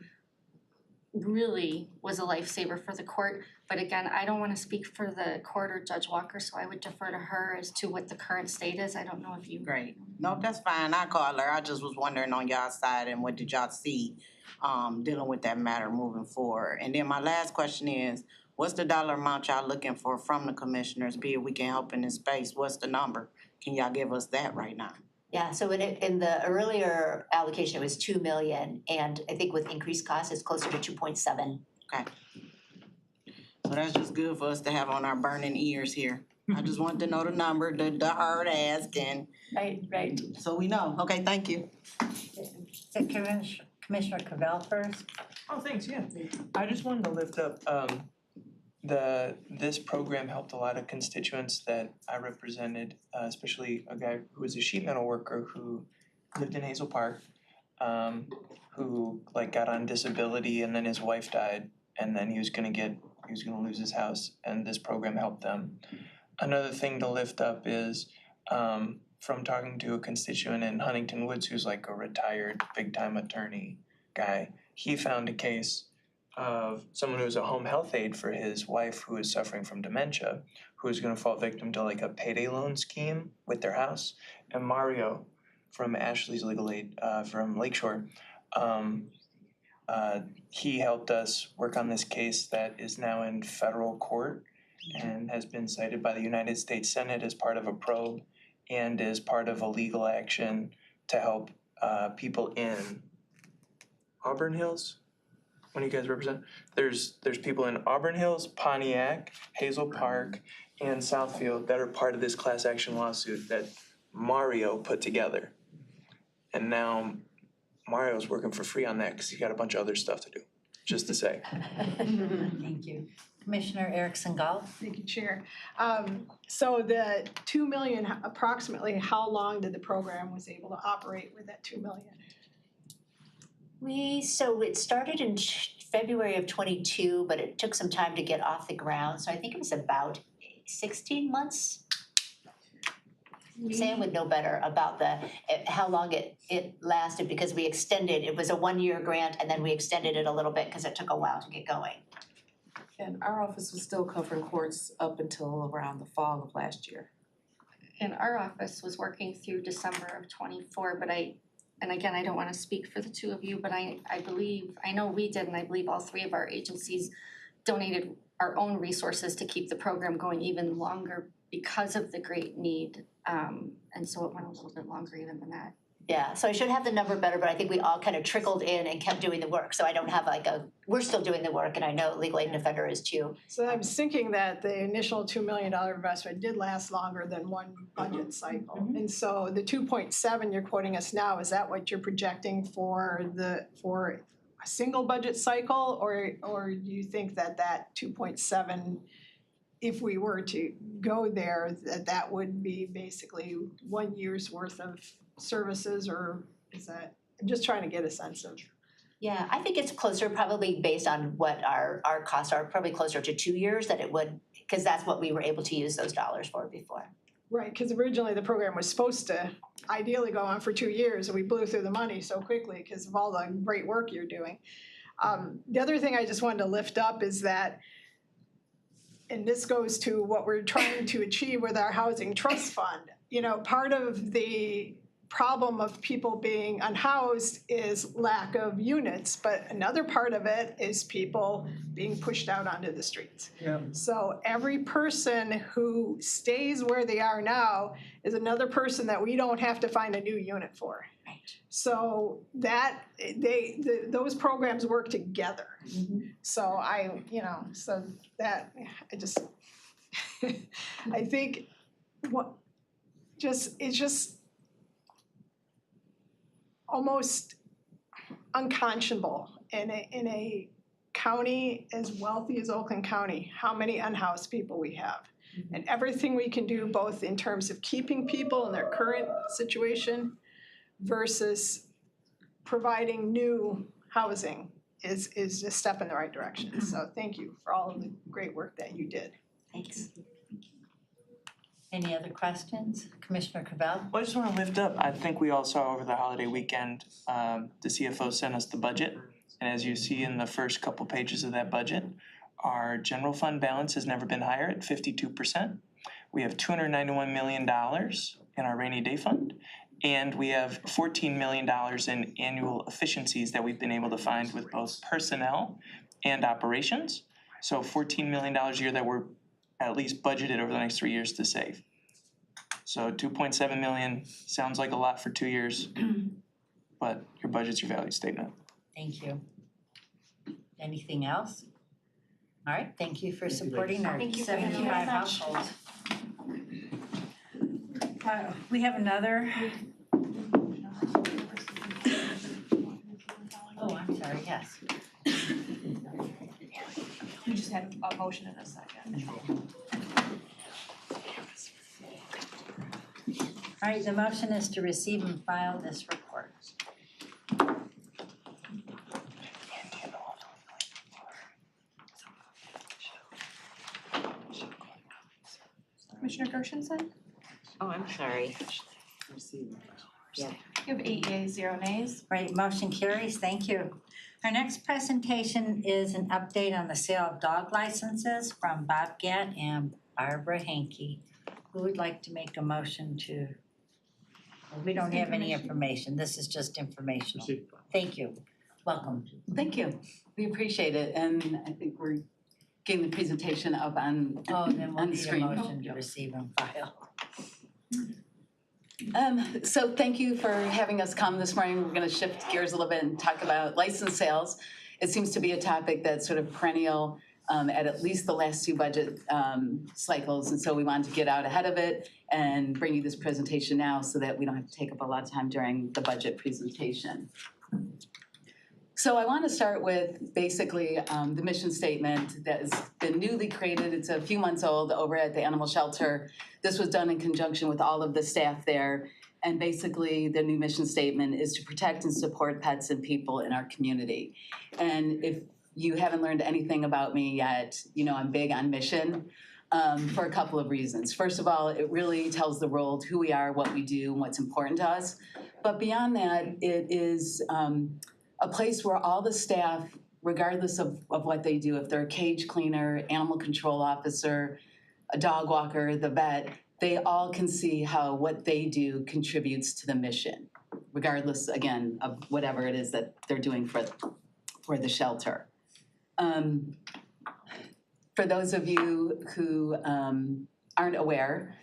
really was a lifesaver for the court. But again, I don't want to speak for the court or Judge Walker, so I would defer to her as to what the current state is. I don't know if you. Great. No, that's fine. I called her. I just was wondering on y'all side and what did y'all see dealing with that matter moving forward. And then my last question is, what's the dollar amount y'all looking for from the commissioners, be it we can help in this space? What's the number? Can y'all give us that right now? Yeah, so in the earlier allocation, it was 2 million, and I think with increased costs, it's closer to 2.7. Okay. So that's just good for us to have on our burning ears here. I just wanted to know the number, the hard ask, and Right. so we know. Okay, thank you. So Commissioner Cavell first? Oh, thanks, yeah. I just wanted to lift up, this program helped a lot of constituents that I represented, especially a guy who was a sheet metal worker who lived in Hazel Park, who like got on disability and then his wife died and then he was gonna lose his house, and this program helped them. Another thing to lift up is, from talking to a constituent in Huntington Woods who's like a retired big-time attorney guy, he found a case of someone who was a home health aide for his wife who was suffering from dementia, who was gonna fall victim to like a payday loan scheme with their house. And Mario from Ashley's Legal Aid, from Lakeshore, he helped us work on this case that is now in federal court and has been cited by the United States Senate as part of a probe and is part of a legal action to help people in Auburn Hills. What do you guys represent? There's people in Auburn Hills, Pontiac, Hazel Park, and Southfield that are part of this class action lawsuit that Mario put together. And now Mario's working for free on that because he's got a bunch of other stuff to do, just to say. Thank you. Commissioner Erickson Gall? Thank you, Chair. So the 2 million, approximately how long did the program was able to operate with that 2 million? So it started in February of '22, but it took some time to get off the ground, so I think it was about 16 months. Sam would know better about how long it lasted, because we extended, it was a 1-year grant, and then we extended it a little bit because it took a while to get going. And our office was still covering courts up until around the fall of last year. And our office was working through December of '24, and again, I don't wanna speak for the two of you, but I know we did, and I believe all three of our agencies donated our own resources to keep the program going even longer because of the great need. And so it went a little bit longer even than that. Yeah, so I should have the number better, but I think we all kind of trickled in and kept doing the work, so I don't have we're still doing the work, and I know Legal Aid and Defender is too. So I was thinking that the initial $2 million investment did last longer than one budget cycle. And so the 2.7 you're quoting us now, is that what you're projecting for a single budget cycle? Or do you think that 2.7, if we were to go there, that would be basically 1 year's worth of services, or is that, I'm just trying to get a sense of. Yeah, I think it's closer, probably based on what our costs are, probably closer to 2 years that it would, because that's what we were able to use those dollars for before. Right, because originally the program was supposed to ideally go on for 2 years, and we blew through the money so quickly because of all the great work you're doing. The other thing I just wanted to lift up is that, and this goes to what we're trying to achieve with our housing trust fund. You know, part of the problem of people being unhoused is lack of units, but another part of it is people being pushed out onto the streets. Yeah. So every person who stays where they are now is another person that we don't have to find a new unit for. Right. So that those programs work together. So I just I think it's just almost unconscionable in a county as wealthy as Oakland County, how many unhoused people we have. And everything we can do, both in terms of keeping people in their current situation versus providing new housing is a step in the right direction. So thank you for all of the great work that you did. Thanks. Any other questions? Commissioner Cavell? Well, I just want to lift up, I think we all saw over the holiday weekend, the CFO sent us the budget. And as you see in the first couple pages of that budget, our general fund balance has never been higher at 52%. We have $291 million in our rainy day fund. And we have $14 million in annual efficiencies that we've been able to find with both personnel and operations. So $14 million a year that we're at least budgeted over the next 3 years to save. So 2.7 million sounds like a lot for 2 years, but your budget's your value statement. Thank you. Anything else? All right, thank you for supporting our Thank you very 75 much. households. We have another. Oh, I'm sorry, yes. We just had a motion in a second. All right, the motion is to receive and file this report. Commissioner Gershenson? Oh, I'm sorry. You have 8 yeas, 0 nays. Right, motion carries, thank you. Our next presentation is an update on the sale of dog licenses from Bobcat and Barbara Hankey. Who would like to make a motion to? We don't have any information, this is just informational. Thank you, welcome. Thank you. We appreciate it, and I think we're getting the presentation up on Oh, then we'll on the need a screen. motion to receive and file. So thank you for having us come this morning. We're gonna shift gears a little bit and talk about license sales. It seems to be a topic that's sort of perennial at least the last 2 budget cycles. And so we wanted to get out ahead of it and bring you this presentation now so that we don't have to take up a lot of time during the budget presentation. So I want to start with basically the mission statement that has been newly created. It's a few months old over at the animal shelter. This was done in conjunction with all of the staff there. And basically, the new mission statement is to protect and support pets and people in our community. And if you haven't learned anything about me yet, you know I'm big on mission for a couple of reasons. First of all, it really tells the world who we are, what we do, and what's important to us. But beyond that, it is a place where all the staff, regardless of what they do, if they're a cage cleaner, animal control officer, a dog walker, the vet, they all can see how what they do contributes to the mission, regardless, again, of whatever it is that they're doing for the shelter. For those of you who aren't aware,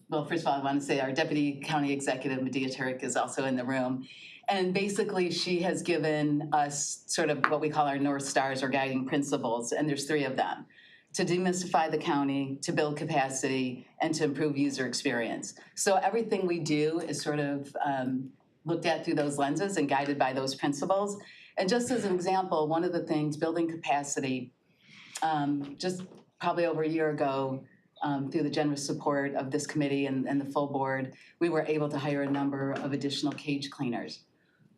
well, first of all, I want to say our Deputy County Executive, Medea Turek, is also in the room. And basically, she has given us sort of what we call our North Stars or guiding principles, and there's 3 of them: to demystify the county, to build capacity, and to improve user experience. So everything we do is sort of looked at through those lenses and guided by those principles. And just as an example, one of the things, building capacity, just probably over a year ago, through the generous support of this committee and the full board, we were able to hire a number of additional cage cleaners.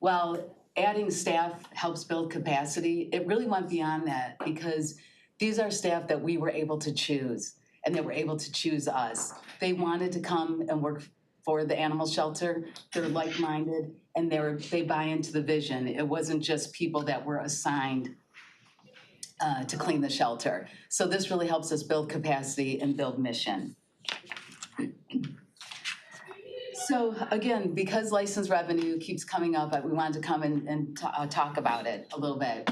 Well, adding staff helps build capacity. It really went beyond that because these are staff that we were able to choose and they were able to choose us. They wanted to come and work for the animal shelter. They're like-minded and they buy into the vision. It wasn't just people that were assigned to clean the shelter. So this really helps us build capacity and build mission. So again, because license revenue keeps coming up, we wanted to come and talk about it a little bit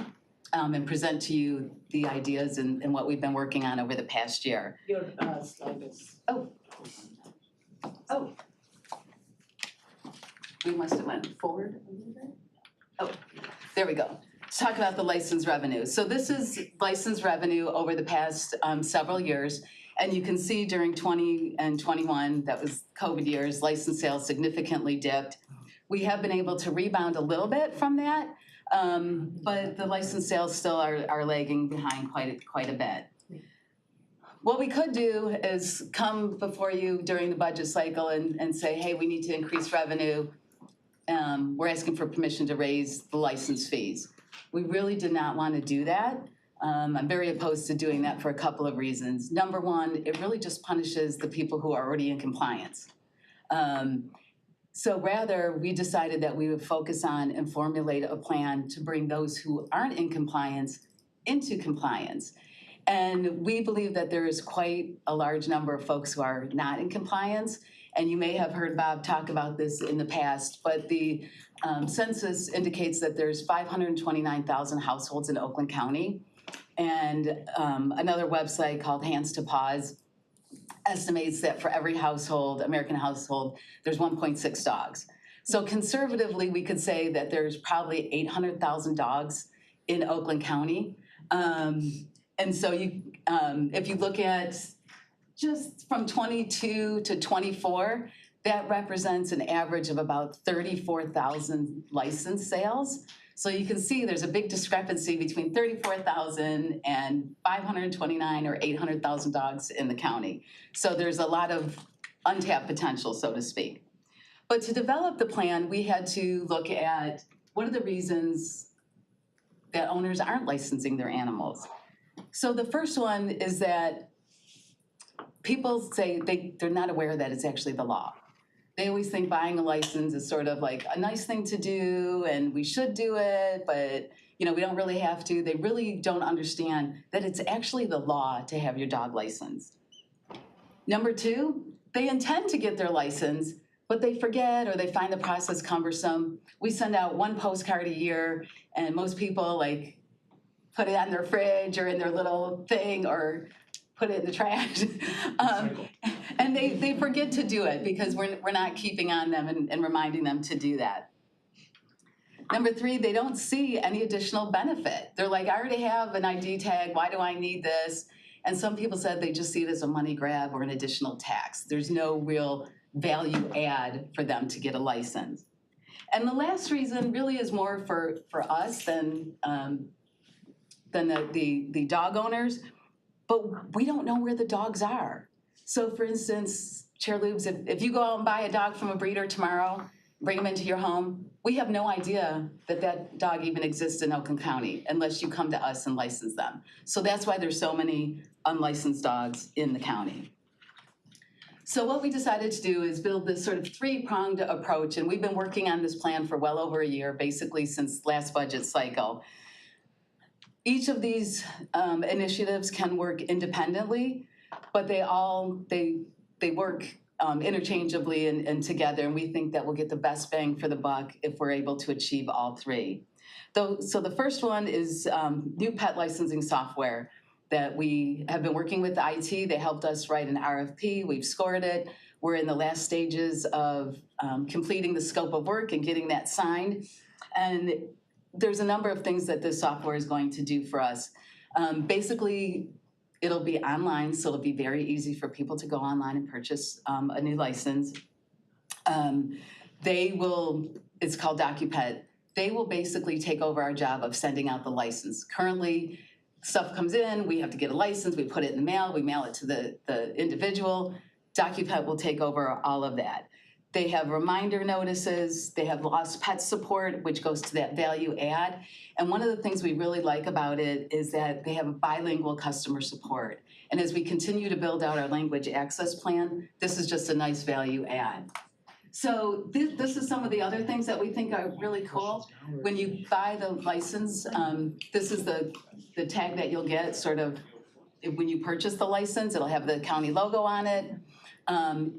and present to you the ideas and what we've been working on over the past year. Your slide is. Oh. We must have went forward a little bit. Oh, there we go. Let's talk about the license revenue. So this is license revenue over the past several years. And you can see during 20 and 21, that was COVID years, license sales significantly dipped. We have been able to rebound a little bit from that, but the license sales still are lagging behind quite a bit. What we could do is come before you during the budget cycle and say, hey, we need to increase revenue. We're asking for permission to raise the license fees. We really did not want to do that. I'm very opposed to doing that for a couple of reasons. Number one, it really just punishes the people who are already in compliance. So rather, we decided that we would focus on and formulate a plan to bring those who aren't in compliance into compliance. And we believe that there is quite a large number of folks who are not in compliance. And you may have heard Bob talk about this in the past, but the census indicates that there's 529,000 households in Oakland County. And another website called Hands to Paws estimates that for every household, American household, there's 1.6 dogs. So conservatively, we could say that there's probably 800,000 dogs in Oakland County. And so if you look at just from 22 to 24, that represents an average of about 34,000 license sales. So you can see there's a big discrepancy between 34,000 and 529 or 800,000 dogs in the county. So there's a lot of untapped potential, so to speak. But to develop the plan, we had to look at what are the reasons that owners aren't licensing their animals. So the first one is that people say they're not aware that it's actually the law. They always think buying a license is sort of like a nice thing to do and we should do it, but we don't really have to. They really don't understand that it's actually the law to have your dog licensed. Number two, they intend to get their license, but they forget or they find the process cumbersome. We send out one postcard a year and most people put it on their fridge or in their little thing or put it in the trash. And they forget to do it because we're not keeping on them and reminding them to do that. Number three, they don't see any additional benefit. They're like, I already have an ID tag, why do I need this? And some people said they just see it as a money grab or an additional tax. There's no real value add for them to get a license. And the last reason really is more for us than the dog owners, but we don't know where the dogs are. So for instance, Chair Lubes, if you go out and buy a dog from a breeder tomorrow, bring him into your home, we have no idea that that dog even exists in Oakland County unless you come to us and license them. So that's why there's so many unlicensed dogs in the county. So what we decided to do is build this sort of three-pronged approach, and we've been working on this plan for well over a year, basically since last budget cycle. Each of these initiatives can work independently, but they work interchangeably and together, and we think that we'll get the best bang for the buck if we're able to achieve all three. So the first one is new pet licensing software that we have been working with IT. They helped us write an RFP. We've scored it. We're in the last stages of completing the scope of work and getting that signed. And there's a number of things that this software is going to do for us. Basically, it'll be online, so it'll be very easy for people to go online and purchase a new license. It's called DocuPet. They will basically take over our job of sending out the license. Currently, stuff comes in, we have to get a license, we put it in the mail, we mail it to the individual. DocuPet will take over all of that. They have reminder notices, they have lost pet support, which goes to that value add. And one of the things we really like about it is that they have a bilingual customer support. And as we continue to build out our language access plan, this is just a nice value add. So this is some of the other things that we think are really cool. When you buy the license, this is the tag that you'll get sort of when you purchase the license. It'll have the county logo on it.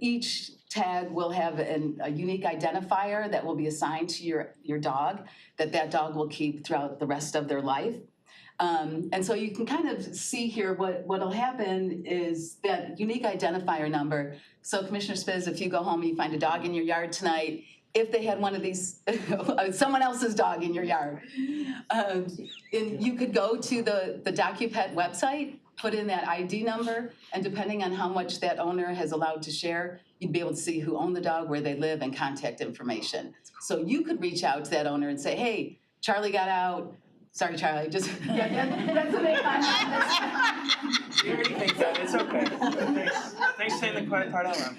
Each tag will have a unique identifier that will be assigned to your dog, that dog will keep throughout the rest of their life. And so you can kind of see here what'll happen is that unique identifier number. So Commissioner Spiz, if you go home and you find a dog in your yard tonight, if they had one of these, someone else's dog in your yard, and you could go to the DocuPet website, put in that ID number, and depending on how much that owner has allowed to share, you'd be able to see who owned the dog, where they live, and contact information. So you could reach out to that owner and say, hey, Charlie got out. Sorry, Charlie, just, that's what they find out. You already think that, it's okay. Thanks for saying the quiet part out loud.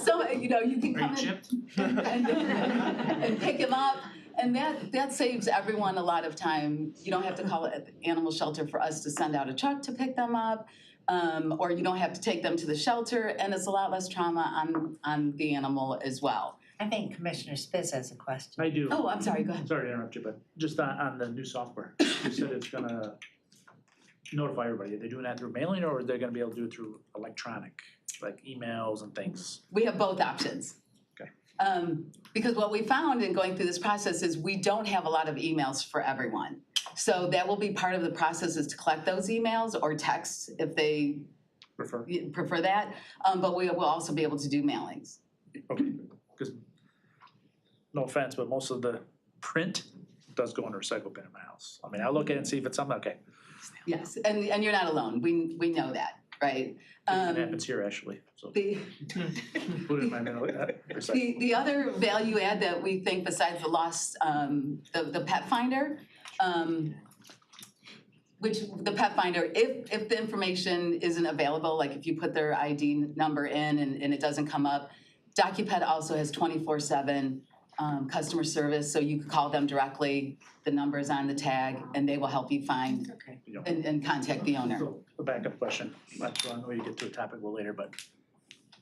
So, you can come in and pick him up, and that saves everyone a lot of time. You don't have to call it animal shelter for us to send out a truck to pick them up, or you don't have to take them to the shelter, and it's a lot less trauma on the animal as well. I think Commissioner Spiz has a question. I do. Oh, I'm sorry, go ahead. Sorry to interrupt you, but just on the new software, you said it's gonna notify everybody. Are they doing that through mailing, or are they gonna be able to do it through electronic, like emails and things? We have both options. Okay. Because what we found in going through this process is we don't have a lot of emails for everyone. So that will be part of the process, is to collect those emails or texts if they prefer that. But we will also be able to do mailings. Okay, because no offense, but most of the print does go in a recycle bin in my house. I mean, I'll look at it and see if it's something, okay. Yes, and you're not alone. We know that, right? It happens here, actually, so. Put it in my recycle. The other value add that we think, besides the lost, the pet finder, which the pet finder, if the information isn't available, like if you put their ID number in and it doesn't come up, DocuPet also has 24/7 customer service, so you can call them directly. The number's on the tag, and they will help you find and contact the owner. So, a backup question, I know you get to a topic a little later, but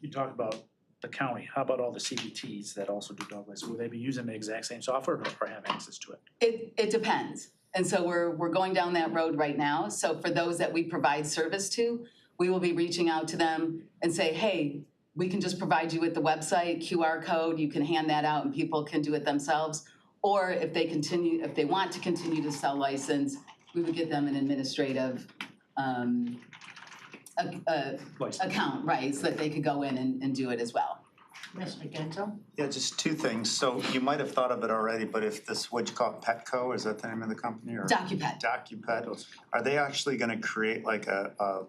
you talk about the county. How about all the CBTs that also do dog license? Will they be using the exact same software or have access to it? It depends. And so we're going down that road right now. So for those that we provide service to, we will be reaching out to them and say, hey, we can just provide you with the website, QR code, you can hand that out and people can do it themselves. Or if they want to continue to sell license, we would get them an administrative account, right, so that they could go in and do it as well. Commissioner Gentle? Yeah, just two things. So you might have thought of it already, but if this, what you call it, Petco, is that the name of the company? Or DocuPet. DocuPet. Are they actually gonna create like a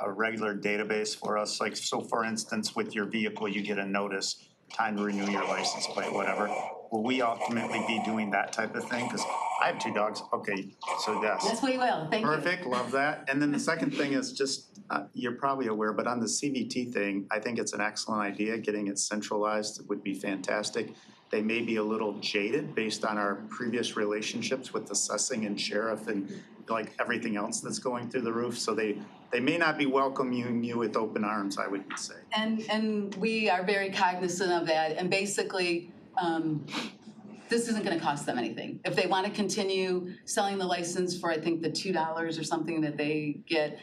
regular database for us? Like, so for instance, with your vehicle, you get a notice, time to renew your license plate, whatever. will we ultimately be doing that type of thing? Cause I have 2 dogs, okay, so yes. Yes, we will, thank you. Perfect, love that. And then the second thing is just, you're probably aware, but on the CVT thing, I think it's an excellent idea. Getting it centralized would be fantastic. They may be a little jaded based on our previous relationships with assessing and sheriff and like everything else that's going through the roof. So they may not be welcoming you with open arms, I would say. And we are very cognizant of that, and basically, this isn't gonna cost them anything. If they wanna continue selling the license for, I think, the $2 or something that they get,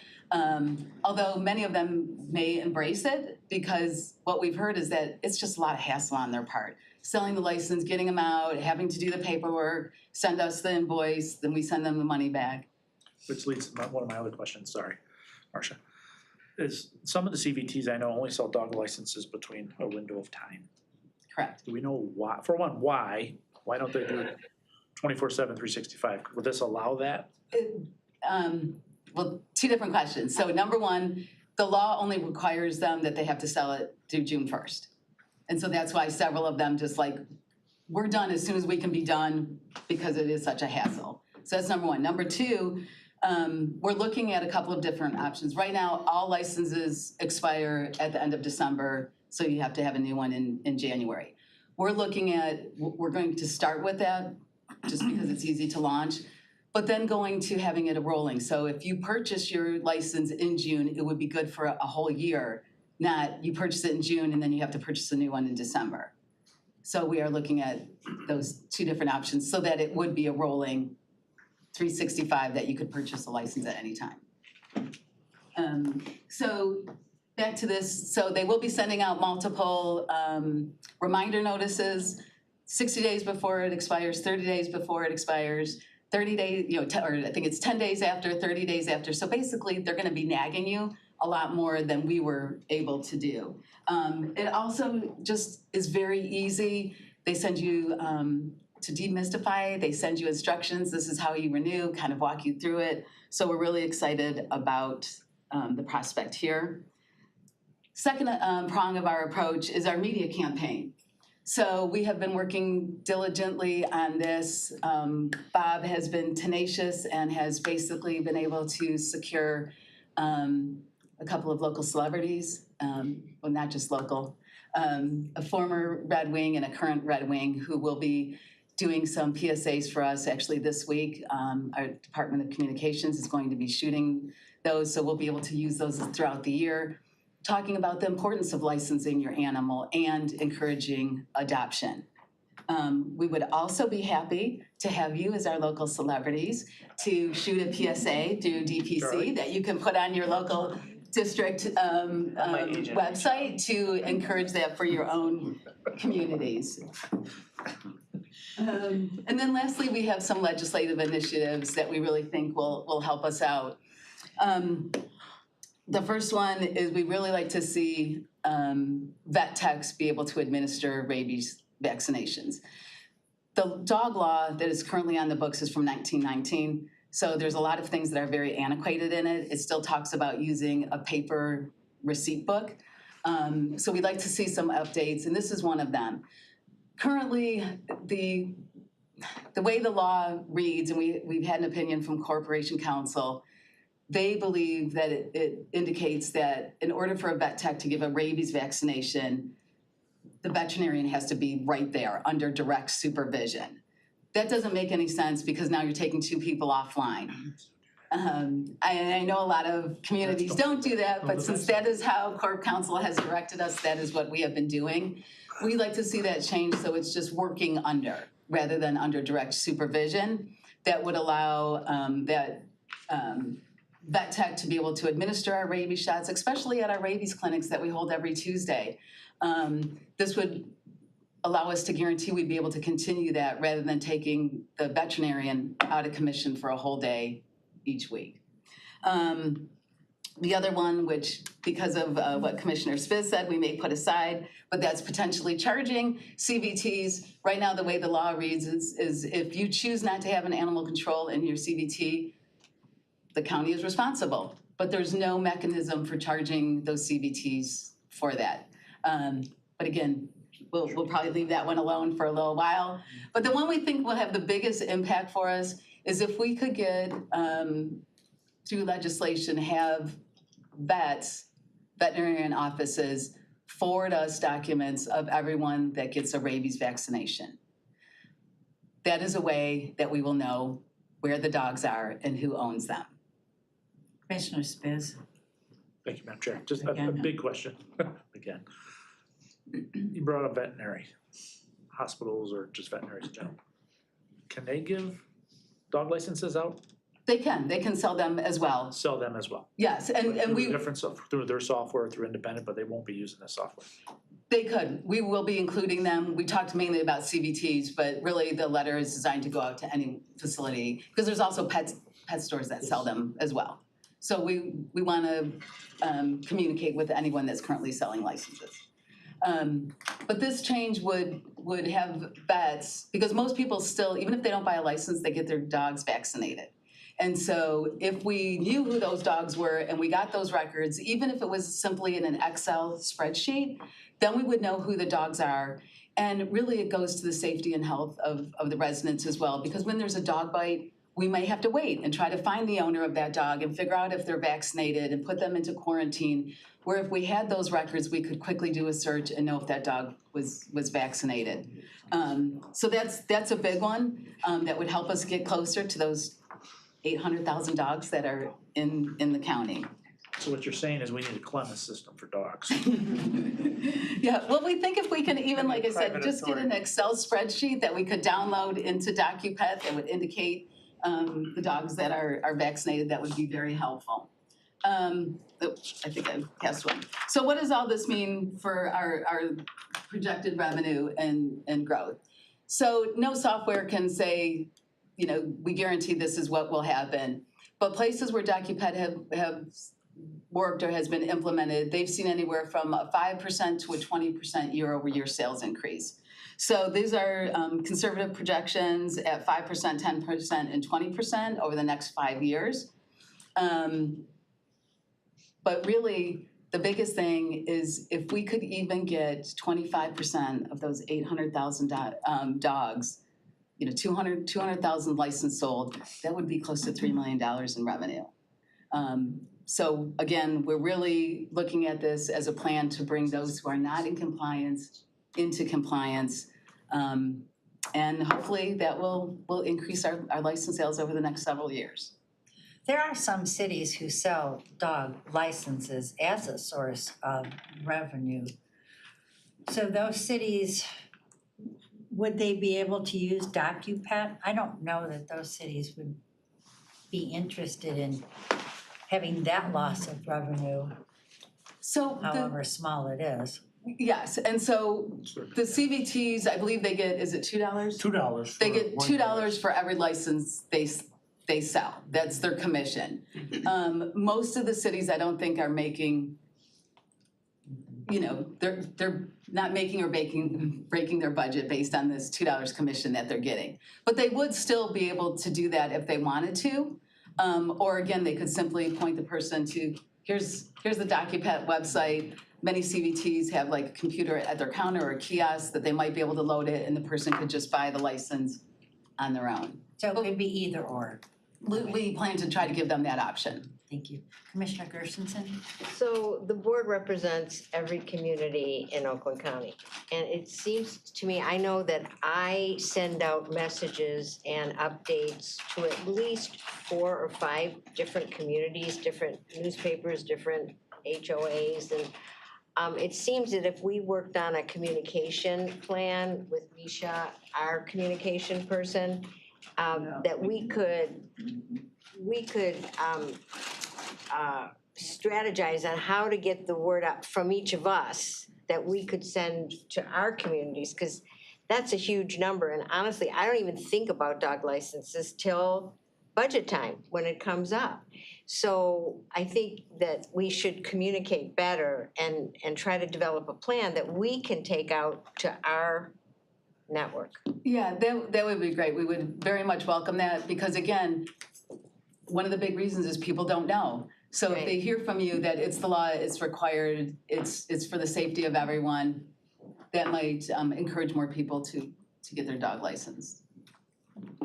although many of them may embrace it, because what we've heard is that it's just a lot of hassle on their part. Selling the license, getting them out, having to do the paperwork, send us the invoice, then we send them the money back. Which leads to one of my other questions, sorry, Marcia. Is some of the CVTs I know only sell dog licenses between a window of time. Correct. Do we know why? For one, why? Why don't they do it 24/7, 365? Would this allow that? Well, 2 different questions. So number one, the law only requires them that they have to sell it through June 1st. And so that's why several of them just like, we're done as soon as we can be done because it is such a hassle. So that's number one. Number 2, we're looking at a couple of different options. Right now, all licenses expire at the end of December, so you have to have a new one in January. We're going to start with that just because it's easy to launch, but then going to having it a rolling. So if you purchase your license in June, it would be good for a whole year, not you purchase it in June and then you have to purchase a new one in December. So we are looking at those 2 different options so that it would be a rolling 365 that you could purchase a license at any time. So back to this, so they will be sending out multiple reminder notices 60 days before it expires, 30 days before it expires, 30 days, or I think it's 10 days after, 30 days after. So basically, they're gonna be nagging you a lot more than we were able to do. It also just is very easy. They send you to demystify, they send you instructions, this is how you renew, kind of walk you through it. So we're really excited about the prospect here. Second prong of our approach is our media campaign. So we have been working diligently on this. Bob has been tenacious and has basically been able to secure a couple of local celebrities, well, not just local, a former Red Wing and a current Red Wing who will be doing some PSAs for us actually this week. Our Department of Communications is going to be shooting those, so we'll be able to use those throughout the year, talking about the importance of licensing your animal and encouraging adoption. We would also be happy to have you as our local celebrities to shoot a PSA through DPC that you can put on your local district website to encourage that for your own communities. And then lastly, we have some legislative initiatives that we really think will help us out. The first one is we really like to see vet techs be able to administer rabies vaccinations. The dog law that is currently on the books is from 1919, so there's a lot of things that are very antiquated in it. It still talks about using a paper receipt book. So we'd like to see some updates, and this is one of them. Currently, the way the law reads, and we've had an opinion from Corporation Counsel, they believe that it indicates that in order for a vet tech to give a rabies vaccination, the veterinarian has to be right there under direct supervision. That doesn't make any sense because now you're taking 2 people offline. I know a lot of communities don't do that, but since that is how Corp Counsel has directed us, that is what we have been doing. We'd like to see that change so it's just working under rather than under direct supervision. That would allow vet tech to be able to administer our rabies shots, especially at our rabies clinics that we hold every Tuesday. This would allow us to guarantee we'd be able to continue that rather than taking the veterinarian out of commission for a whole day each week. The other one, which because of what Commissioner Spiz said, we may put aside, but that's potentially charging CVTs. Right now, the way the law reads is if you choose not to have an animal control in your CVT, the county is responsible, but there's no mechanism for charging those CVTs for that. But again, we'll probably leave that one alone for a little while. But the one we think will have the biggest impact for us is if we could get, through legislation, have veterinarian offices forward us documents of everyone that gets a rabies vaccination. That is a way that we will know where the dogs are and who owns them. Commissioner Spiz. Thank you, Madam Chair. Just a Again. big question, again. You brought up veterinary, hospitals or just veterinaries in general. Can they give dog licenses out? They can sell them as well. Sell them as well? Yes, and Through we, different through their software, through independent, but they won't be using this software. they could. We will be including them. We talked mainly about CVTs, but really the letter is designed to go out to any facility because there's also pet stores that sell them as well. So we want to communicate with anyone that's currently selling licenses. But this change would have vets, because most people still, even if they don't buy a license, they get their dogs vaccinated. And so if we knew who those dogs were and we got those records, even if it was simply in an Excel spreadsheet, then we would know who the dogs are. And really it goes to the safety and health of the residents as well, because when there's a dog bite, we may have to wait and try to find the owner of that dog and figure out if they're vaccinated and put them into quarantine. Where if we had those records, we could quickly do a search and know if that dog was vaccinated. So that's a big one that would help us get closer to those 800,000 dogs that are in the county. So what you're saying is we need a Clemis system for dogs. Yeah, well, we think if we can even, like I said, Private just get an Excel spreadsheet that we could download into DocuPet that would indicate the dogs that are vaccinated, that would be very helpful. I think I passed one. So what does all this mean for our projected revenue and growth? So no software can say, you know, we guarantee this is what will happen. But places where DocuPet have worked or has been implemented, they've seen anywhere from a 5% to a 20% year-over-year sales increase. So these are conservative projections at 5%, 10%, and 20% over the next 5 years. But really, the biggest thing is if we could even get 25% of those 800,000 dogs, you know, 200,000 licenses sold, that would be close to $3 million in revenue. So again, we're really looking at this as a plan to bring those who are not in compliance into compliance. And hopefully that will increase our license sales over the next several years. There are some cities who sell dog licenses as a source of revenue. So those cities, would they be able to use DocuPet? I don't know that those cities would be interested in having that loss of revenue, So however small it is. yes, and so the CVTs, I believe they get, is it $2? $2. They get $2 for every license they sell. That's their commission. Most of the cities, I don't think, are making, you know, they're not making or breaking their budget based on this $2 commission that they're getting. But they would still be able to do that if they wanted to. Or again, they could simply point the person to, here's the DocuPet website. Many CVTs have like a computer at their counter or a kiosk that they might be able to load it and the person could just buy the license on their own. So it could be either or. We plan to try to give them that option. Thank you. Commissioner Gershenson? So the board represents every community in Oakland County. And it seems to me, I know that I send out messages and updates to at least 4 or 5 different communities, different newspapers, different HOAs. And it seems that if we worked on a communication plan with Misha, our communication person, that we could strategize on how to get the word out from each of us that we could send to our communities, because that's a huge number. And honestly, I don't even think about dog licenses till budget time when it comes up. So I think that we should communicate better and try to develop a plan that we can take out to our network. Yeah, that would be great. We would very much welcome that because again, one of the big reasons is people don't know. So if they hear from you that it's the law, it's required, it's for the safety of everyone, that might encourage more people to get their dog license.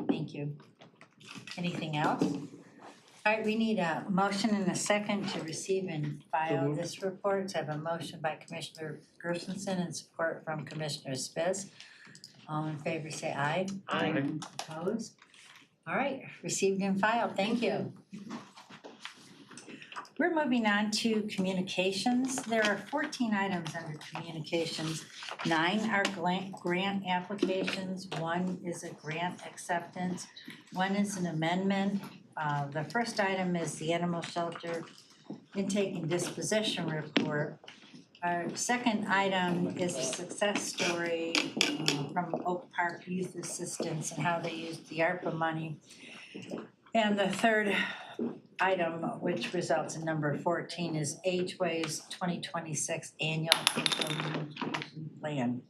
Thank you. Anything else? All right, we need a motion and a second to receive and file this report. So I have a motion by Commissioner Gershenson and support from Commissioner Spiz. All in favor say aye. Aye. Opposed? All right, received and filed, thank you. We're moving on to communications. There are 14 items under communications. 9 are grant applications, 1 is a grant acceptance, 1 is an amendment. The first item is the animal shelter intake and disposition report. Our second item is a success story from Oak Park Youth Assistance and how they used the ARPA money. And the third item, which results in number 14, is Ageway's 2026 Annual Implementation Plan.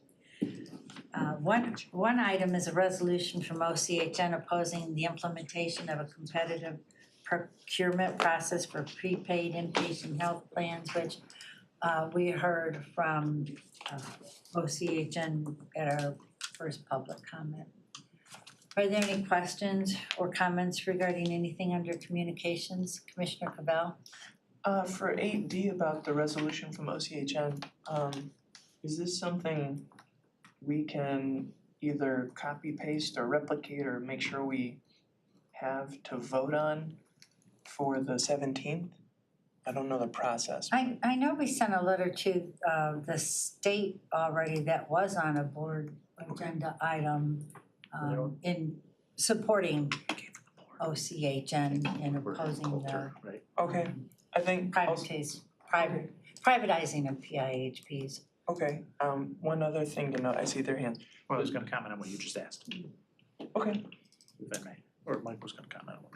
One item is a resolution from OCHN opposing the implementation of a competitive procurement process for prepaid inpatient health plans, which we heard from OCHN at our first public comment. Are there any questions or comments regarding anything under communications? Commissioner Cavell? For 8D about the resolution from OCHN, is this something we can either copy paste or replicate or make sure we have to vote on for the 17th? I don't know the process. I know we sent a letter to the state already that was on a board agenda item in supporting OCHN and opposing the Okay, I think privatizing of PIHPs. Okay, one other thing to note, I see their hands. Well, I was gonna comment on what you just asked, Okay, if I may, or Mike was gonna comment on what.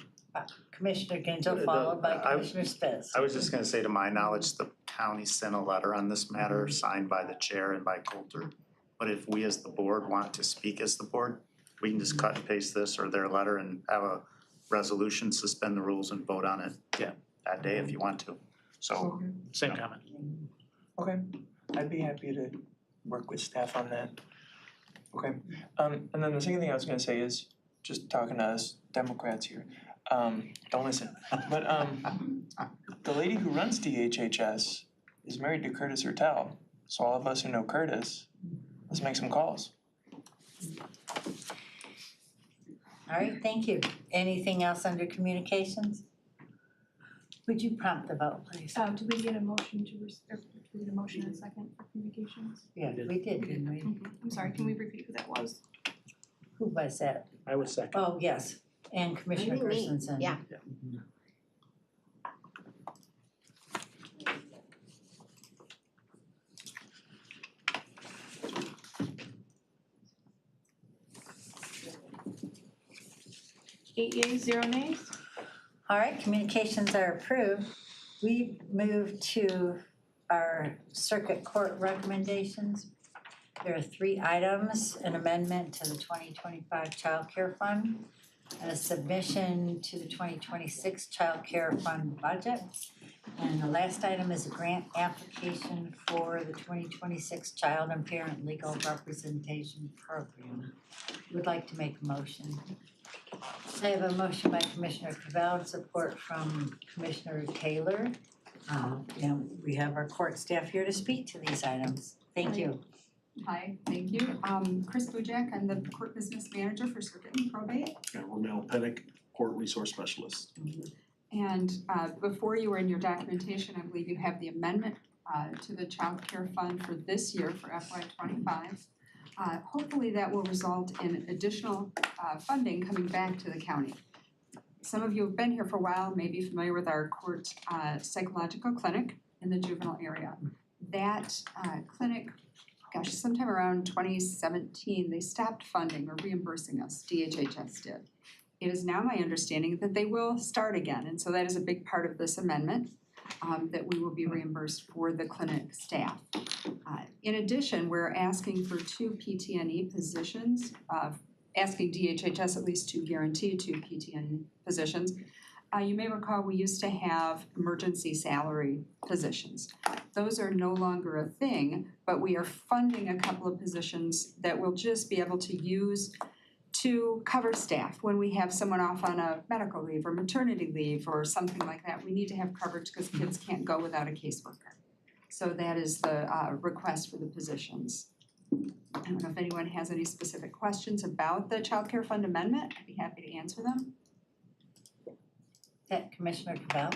Commissioner Ginzel, followed by Commissioner Spiz. I was just gonna say, to my knowledge, the county sent a letter on this matter signed by the chair and by Coulter. But if we as the board want to speak as the board, we can just cut and paste this or their letter and have a resolution, suspend the rules and vote on it. Yeah. That day if you want to. So Same comment. okay, I'd be happy to work with staff on that. Okay, and then the second thing I was gonna say is, just talking to us Democrats here, don't listen, but the lady who runs DHHS is married to Curtis Hertel, so all of us who know Curtis, let's make some calls. All right, thank you. Anything else under communications? Would you prompt the vote, please? Did we get a motion to, did we get a motion in a second for communications? Yeah, we did, didn't we? I'm sorry, can we repeat who that was? Who was that? I was second. Oh, yes, and Commissioner Me, Gershenson. yeah. Eight yeas, 0 nays? All right, communications are approved. We move to our circuit court recommendations. There are 3 items: an amendment to the 2025 Child Care Fund, a submission to the 2026 Child Care Fund budget, and the last item is a grant application for the 2026 Child and Parent Legal Representation Program. Would like to make a motion. I have a motion by Commissioner Cavell and support from Commissioner Taylor. And we have our court staff here to speak to these items. Thank you. Hi, thank you. Chris Bujak, I'm the court business manager for Circuit and Probate. And Ronell Pennick, Court Resource Specialist. And before you were in your documentation, I believe you have the amendment to the Child Care Fund for this year for FY '25. Hopefully that will result in additional funding coming back to the county. Some of you have been here for a while, may be familiar with our court psychological clinic in the juvenile area. That clinic, gosh, sometime around 2017, they stopped funding or reimbursing us, DHHS did. It is now my understanding that they will start again, and so that is a big part of this amendment, that we will be reimbursed for the clinic staff. In addition, we're asking for 2 PT&E positions, asking DHHS at least to guarantee 2 PT&E positions. you may recall we used to have emergency salary positions. Those are no longer a thing, but we are funding a couple of positions that we'll just be able to use to cover staff when we have someone off on a medical leave or maternity leave or something like that. We need to have coverage because kids can't go without a caseworker. So that is the request for the positions. I don't know if anyone has any specific questions about the Child Care Fund amendment. I'd be happy to answer them. Commissioner Cabell?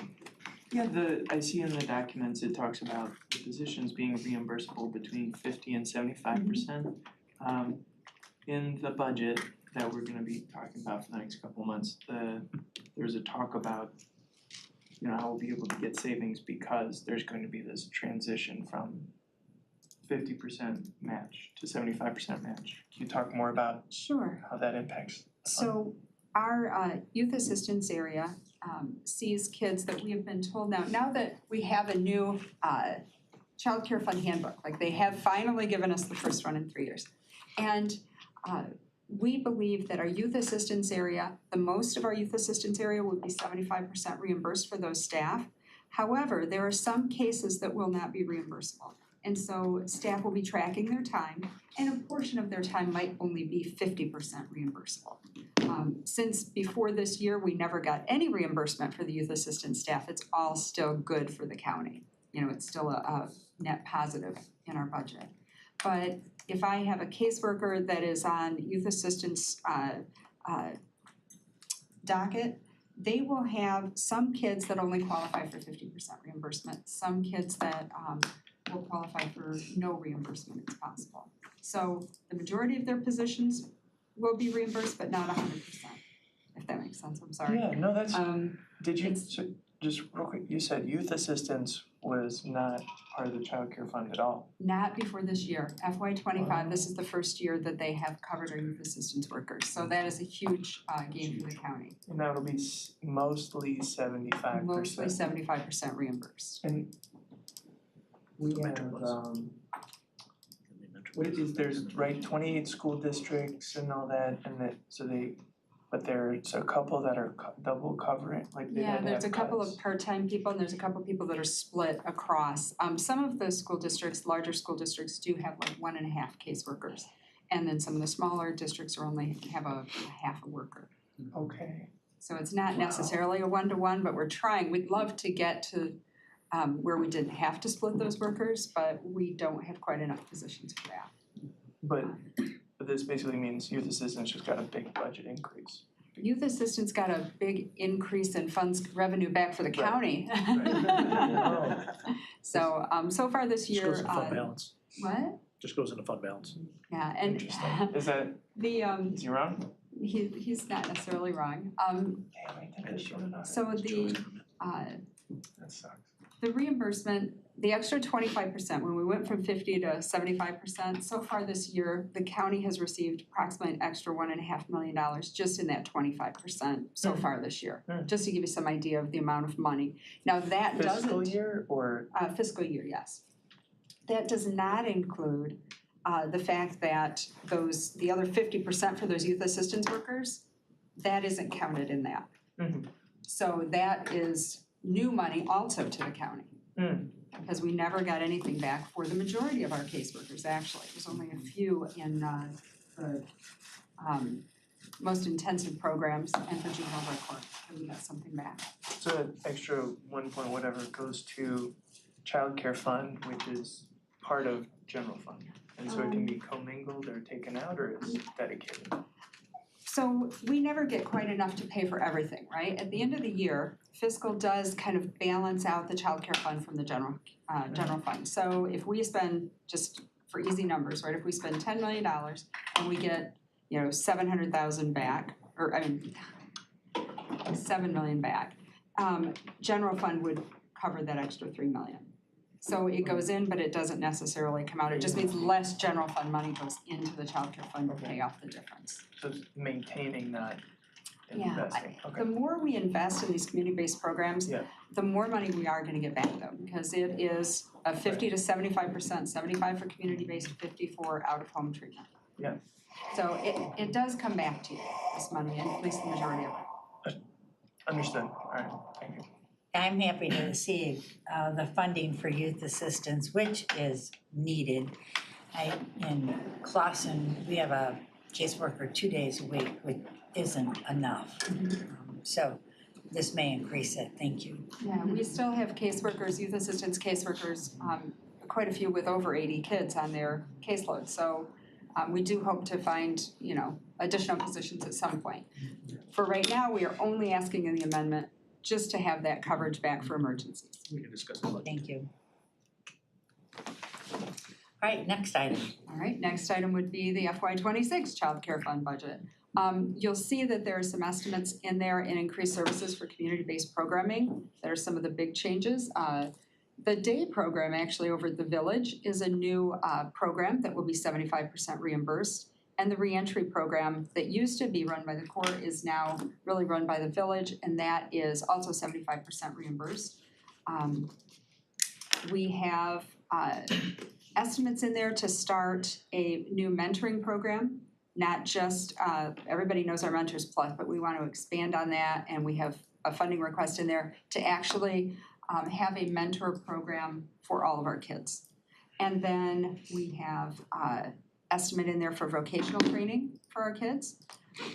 Yeah, I see in the documents, it talks about the positions being reimbursable between 50 and 75%. In the budget that we're gonna be talking about for the next couple months, there's a talk about, how we'll be able to get savings because there's going to be this transition from 50% match to 75% match. Can you talk more about Sure. how that impacts? So our youth assistance area sees kids that we have been told now that we have a new Child Care Fund handbook, like they have finally given us the first one in 3 years. And we believe that our youth assistance area, the most of our youth assistance area would be 75% reimbursed for those staff. However, there are some cases that will not be reimbursable. And so staff will be tracking their time, and a portion of their time might only be 50% reimbursable. Since before this year, we never got any reimbursement for the youth assistance staff, it's all still good for the county. It's still a net positive in our budget. But if I have a caseworker that is on youth assistance docket, they will have some kids that only qualify for 50% reimbursement, some kids that will qualify for no reimbursement if possible. So the majority of their positions will be reimbursed, but not 100%, if that makes sense, I'm sorry. Yeah, no, that's, did you, so just real quick, you said youth assistance was not part of the Child Care Fund at all? Not before this year, FY25, this is the first year that they have covered our youth assistance workers, so that is a huge gain for the county. And that'll be mostly 75%? Mostly 75% reimbursed. And we have, what is, there's, right, 28 school districts and all that, and but there's a couple that are double covering, like they Yeah, had to there's a have couple cuts. of part-time people and there's a couple people that are split across. Some of the school districts, larger school districts do have like 1.5 caseworkers. And then some of the smaller districts are only have a half a worker. Okay. So it's not necessarily a one-to-one, but we're trying. We'd love to get to where we didn't have to split those workers, but we don't have quite enough positions for that. But this basically means youth assistance just got a big budget increase. Youth assistance got a big increase in funds revenue back for the county. So so far this year. Just goes into fund balance. What? Just goes into fund balance. Yeah, and Interesting. Is that, is he wrong? he's not necessarily wrong. So That sucks. the reimbursement, the extra 25%, when we went from 50 to 75%, so far this year, the county has received approximately an extra $1.5 million just in that 25% so far this year. Just to give you some idea of the amount of money. Now that doesn't. Fiscal year or? Fiscal year, yes. That does not include the fact that the other 50% for those youth assistance workers, that isn't counted in that. So that is new money also to the county. Because we never got anything back for the majority of our caseworkers, actually. There's only a few in the most intensive programs and for juvenile drug court that we got something back. So that extra 1 point whatever goes to Child Care Fund, which is part of general fund. And so it can be commingled or taken out, or it's dedicated? So we never get quite enough to pay for everything, right? At the end of the year, fiscal does kind of balance out the Child Care Fund from the general fund. So if we spend, just for easy numbers, right, if we spend $10 million and we get, 700,000 back, or I mean, 7 million back, general fund would cover that extra 3 million. So it goes in, but it doesn't necessarily come out. It just means less general fund money goes into the Child Care Fund to pay off the difference. So it's maintaining, not Yeah, investing, okay. the more we invest in these community-based programs, the more money we are gonna get back though, because it is a 50 to 75%, 75 for community-based, 50 for out-of-home treatment. Yeah. So it does come back to you, this money, and at least the majority of it. Understood, alright, thank you. I'm happy to see the funding for youth assistance, which is needed. In Clausen, we have a caseworker 2 days a week, which isn't enough. So this may increase it, thank you. Yeah, we still have caseworkers, youth assistance caseworkers, quite a few with over 80 kids on their caseload. So we do hope to find, additional positions at some point. For right now, we are only asking in the amendment just to have that coverage back for emergencies. We can discuss that. Thank you. All right, next item. All right, next item would be the FY26 Child Care Fund budget. You'll see that there are some estimates in there in increased services for community-based programming. There are some of the big changes. The day program actually over at the Village is a new program that will be 75% reimbursed. And the reentry program that used to be run by the Corps is now really run by the Village, and that is also 75% reimbursed. We have estimates in there to start a new mentoring program, not just, everybody knows our Mentors Plus, but we want to expand on that, and we have a funding request in there to actually have a mentor program for all of our kids. And then we have estimate in there for vocational training for our kids.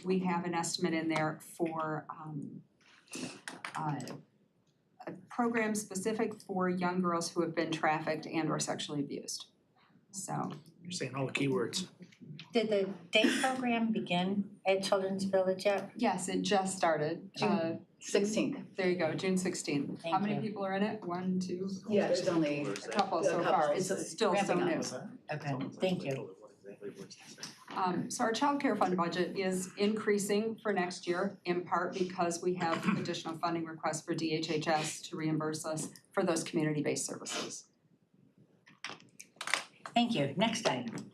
We have an estimate in there for a program specific for young girls who have been trafficked and or sexually abused. So. You're saying all the keywords. Did the day program begin at Children's Village yet? Yes, it just started. June 16th. There you go, June 16th. How many people are in it? 1, 2? Yeah, there's only A couple so far. It's still so new. Okay, thank you. So our child care fund budget is increasing for next year, in part because we have additional funding requests for DHHS to reimburse us for those community-based services. Thank you. Next item.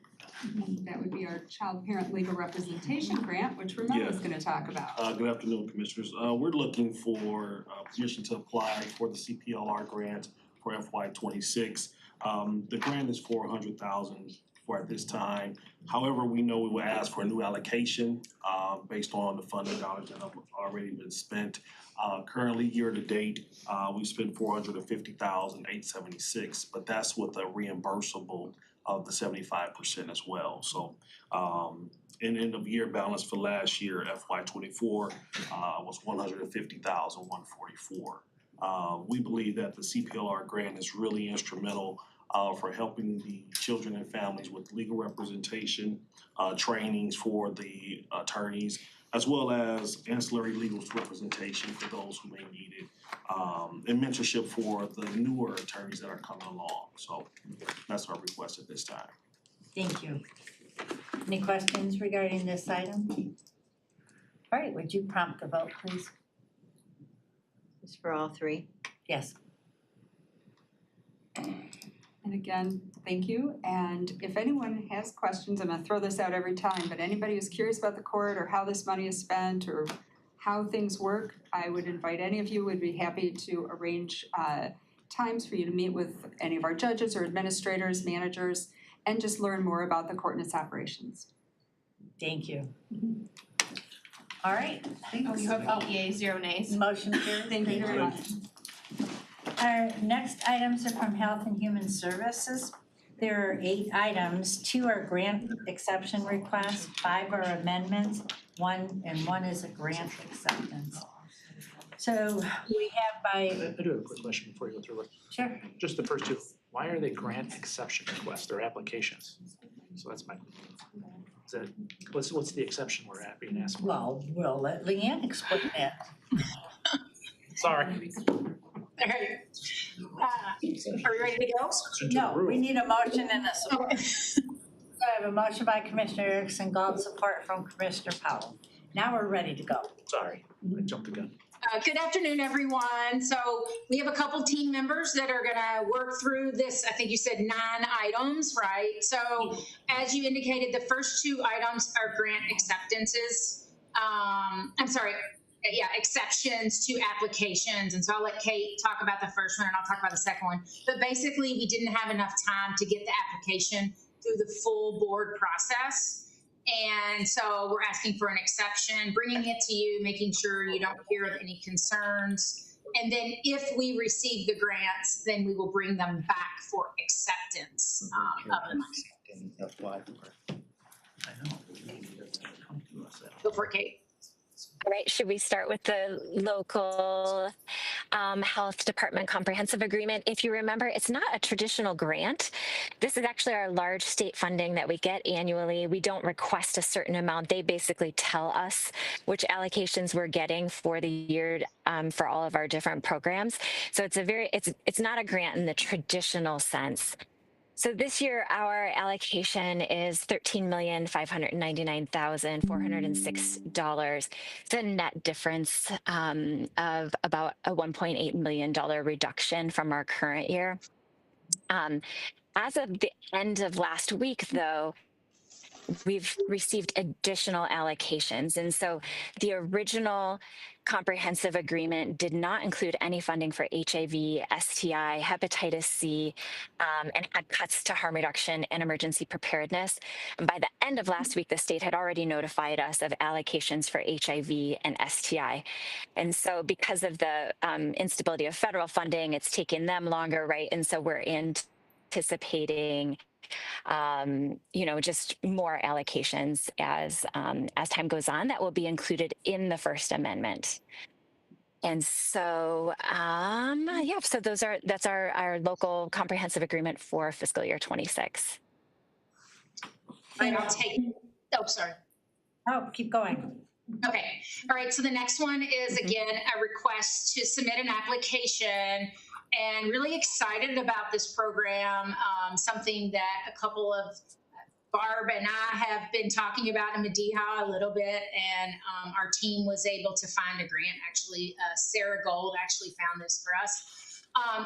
That would be our child parent legal representation grant, which Ramon is gonna talk about. Good afternoon, Commissioners. We're looking for permission to apply for the CPLR grant for FY26. The grant is $400,000 for at this time. However, we know we will ask for a new allocation based on the funding dollars that have already been spent. Currently, year to date, we've spent $450,876, but that's with a reimbursable of the 75% as well. So, and end of year balance for last year, FY24, was $150,144. We believe that the CPLR grant is really instrumental for helping the children and families with legal representation, trainings for the attorneys, as well as ancillary legal representation for those who may need it, and mentorship for the newer attorneys that are coming along. So that's our request at this time. Thank you. Any questions regarding this item? All right, would you prompt the vote, please? It's for all three? Yes. And again, thank you. And if anyone has questions, I'm gonna throw this out every time, but anybody who's curious about the court or how this money is spent or how things work, I would invite any of you, would be happy to arrange times for you to meet with any of our judges or administrators, managers, and just learn more about the court and its operations. Thank you. All right. Oh, you have 8 yeas, 0 nays. Motion carries. Thank you very much. Our next items are from Health and Human Services. There are 8 items. 2 are grant exception requests, 5 are amendments, one is a grant acceptance. So we have I do have a quick question before you go through it. Sure. Just the first 2, why are they grant exception requests? They're applications. So that's my, is that, what's the exception we're at being asked for? Well, we'll let Leanne explain that. Sorry. Okay. Are we ready to go? No, we need a motion and a support. So I have a motion by Commissioner Erickson Gold, support from Commissioner Powell. Now we're ready to go. Sorry, I jumped the gun. Good afternoon, everyone. So we have a couple team members that are gonna work through this. I think you said 9 items, right? So as you indicated, the first 2 items are grant acceptances. Exceptions to applications. And so I'll let Kate talk about the first one and I'll talk about the second one. But basically, we didn't have enough time to get the application through the full board process. And so we're asking for an exception, bringing it to you, making sure you don't hear of any concerns. And then if we receive the grants, then we will bring them back for acceptance of the money. And apply for it. I know. Go for it, Kate. All right, should we start with the local health department comprehensive agreement? If you remember, it's not a traditional grant. This is actually our large state funding that we get annually. We don't request a certain amount. They basically tell us which allocations we're getting for the year for all of our different programs. So it's not a grant in the traditional sense. So this year, our allocation is $13,599,406. It's a net difference of about a $1.8 million reduction from our current year. As of the end of last week, though, we've received additional allocations. And so the original comprehensive agreement did not include any funding for HIV, STI, hepatitis C, and had cuts to harm reduction and emergency preparedness. And by the end of last week, the state had already notified us of allocations for HIV and STI. And so because of the instability of federal funding, it's taken them longer, right? And so we're anticipating just more allocations as time goes on that will be included in the First Amendment. And so, so that's our local comprehensive agreement for fiscal year 26. I'll take, sorry. Oh, keep going. Okay, all right, so the next one is again, a request to submit an application. And really excited about this program, something that a couple of Barb and I have been talking about in Mediha a little bit, and our team was able to find a grant. Actually, Sarah Gold actually found this for us.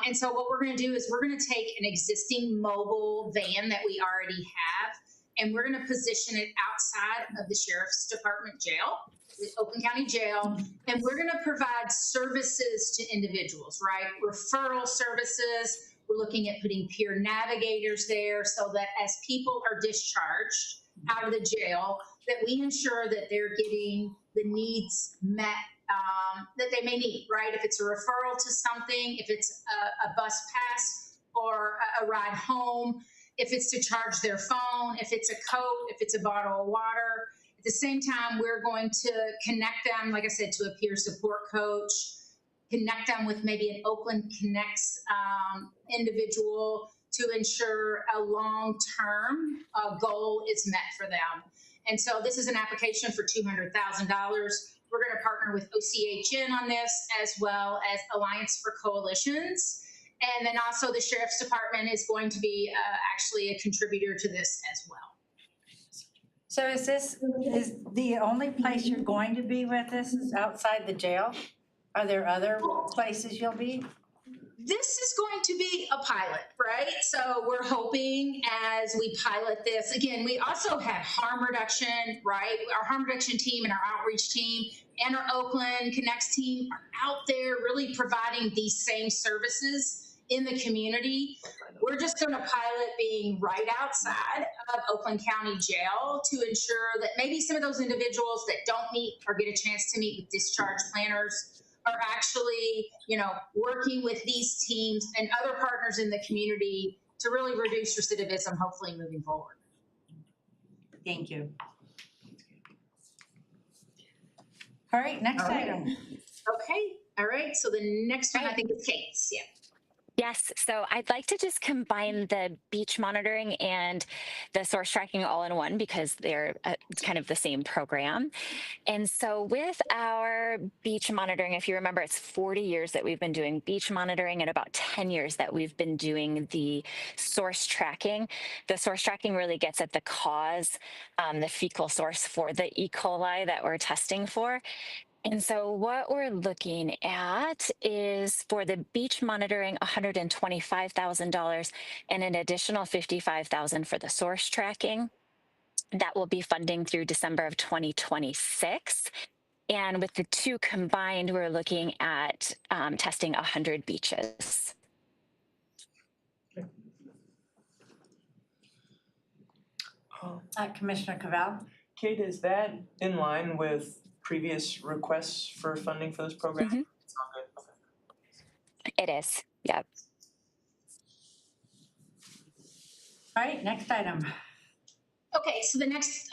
And so what we're going to do is we're going to take an existing mobile van that we already have, and we're going to position it outside of the Sheriff's Department jail, the Oakland County Jail, and we're going to provide services to individuals, right? Referral services. We're looking at putting peer navigators there so that as people are discharged out of the jail, that we ensure that they're getting the needs met that they may need, right? If it's a referral to something, if it's a bus pass or a ride home, if it's to charge their phone, if it's a coat, if it's a bottle of water. At the same time, we're going to connect them, like I said, to a peer support coach, connect them with maybe an Oakland Connects individual to ensure a long-term goal is met for them. And so this is an application for $200,000. We're going to partner with OCHN on this, as well as Alliance for Coalitions. And then also the Sheriff's Department is going to be actually a contributor to this as well. So is the only place you're going to be with this is outside the jail? Are there other places you'll be? This is going to be a pilot, right? So we're hoping as we pilot this, again, we also have harm reduction, right? Our harm reduction team and our outreach team and our Oakland Connects team are out there really providing these same services in the community. We're just going to pilot being right outside of Oakland County Jail to ensure that maybe some of those individuals that don't meet or get a chance to meet with discharge planners are actually, working with these teams and other partners in the community to really reduce recidivism, hopefully moving forward. Thank you. All right, next item. Okay, all right, so the next one I think is Kate's, yeah. Yes, so I'd like to just combine the beach monitoring and the source tracking all in one because they're kind of the same program. And so with our beach monitoring, if you remember, it's 40 years that we've been doing beach monitoring and about 10 years that we've been doing the source tracking. The source tracking really gets at the cause, the fecal source for the E. coli that we're testing for. And so what we're looking at is for the beach monitoring, $125,000 and an additional $55,000 for the source tracking. That will be funding through December of 2026. And with the two combined, we're looking at testing 100 beaches. Commissioner Cavell? Kate, is that in line with previous requests for funding for this program? Mhm. It's all good, okay. It is, yep. All right, next item. Okay, so the next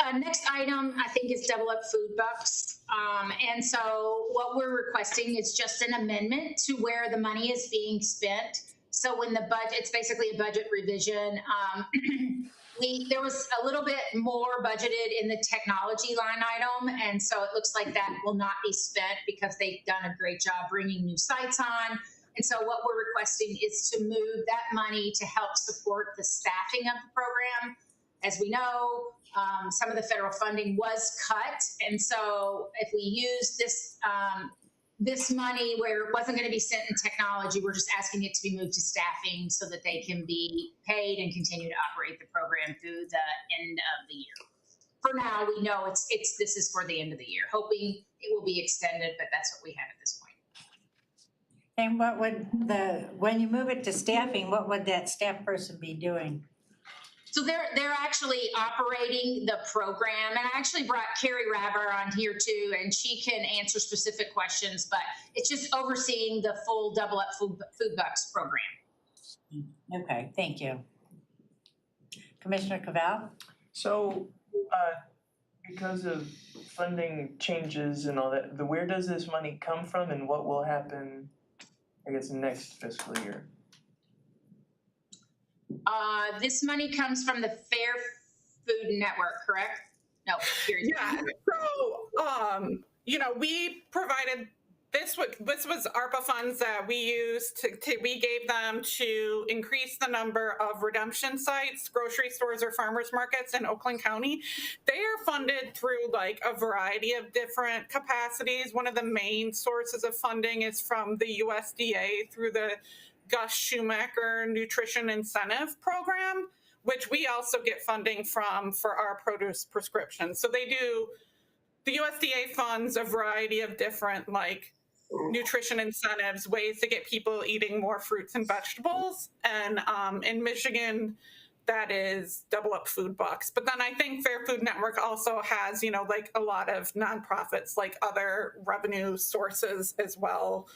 item I think is Double Up Food Bucks. And so what we're requesting is just an amendment to where the money is being spent. So when the budget, it's basically a budget revision. There was a little bit more budgeted in the technology line item, and so it looks like that will not be spent because they've done a great job bringing new sites on. And so what we're requesting is to move that money to help support the staffing of the program. As we know, some of the federal funding was cut, and so if we use this money where it wasn't going to be spent in technology, we're just asking it to be moved to staffing so that they can be paid and continue to operate the program through the end of the year. For now, we know this is for the end of the year, hoping it will be extended, but that's what we have at this point. And what would when you move it to staffing, what would that staff person be doing? So they're actually operating the program, and I actually brought Carrie Rabber on here too, and she can answer specific questions, but it's just overseeing the full Double Up Food Bucks program. Okay, thank you. Commissioner Cavell? So, because of funding changes and all that, where does this money come from and what will happen, I guess, next fiscal year? This money comes from the Fair Food Network, correct? No, here. Yeah, so, we provided, this was ARPA funds that we used we gave them to increase the number of redemption sites, grocery stores or farmers markets in Oakland County. They are funded through like a variety of different capacities. One of the main sources of funding is from the USDA through the Gus Schumacher Nutrition Incentive Program, which we also get funding from for our produce prescription. So the USDA funds a variety of different like nutrition incentives, ways to get people eating more fruits and vegetables. And in Michigan, that is Double Up Food Bucks. But then I think Fair Food Network also has, like a lot of nonprofits, like other revenue sources as well.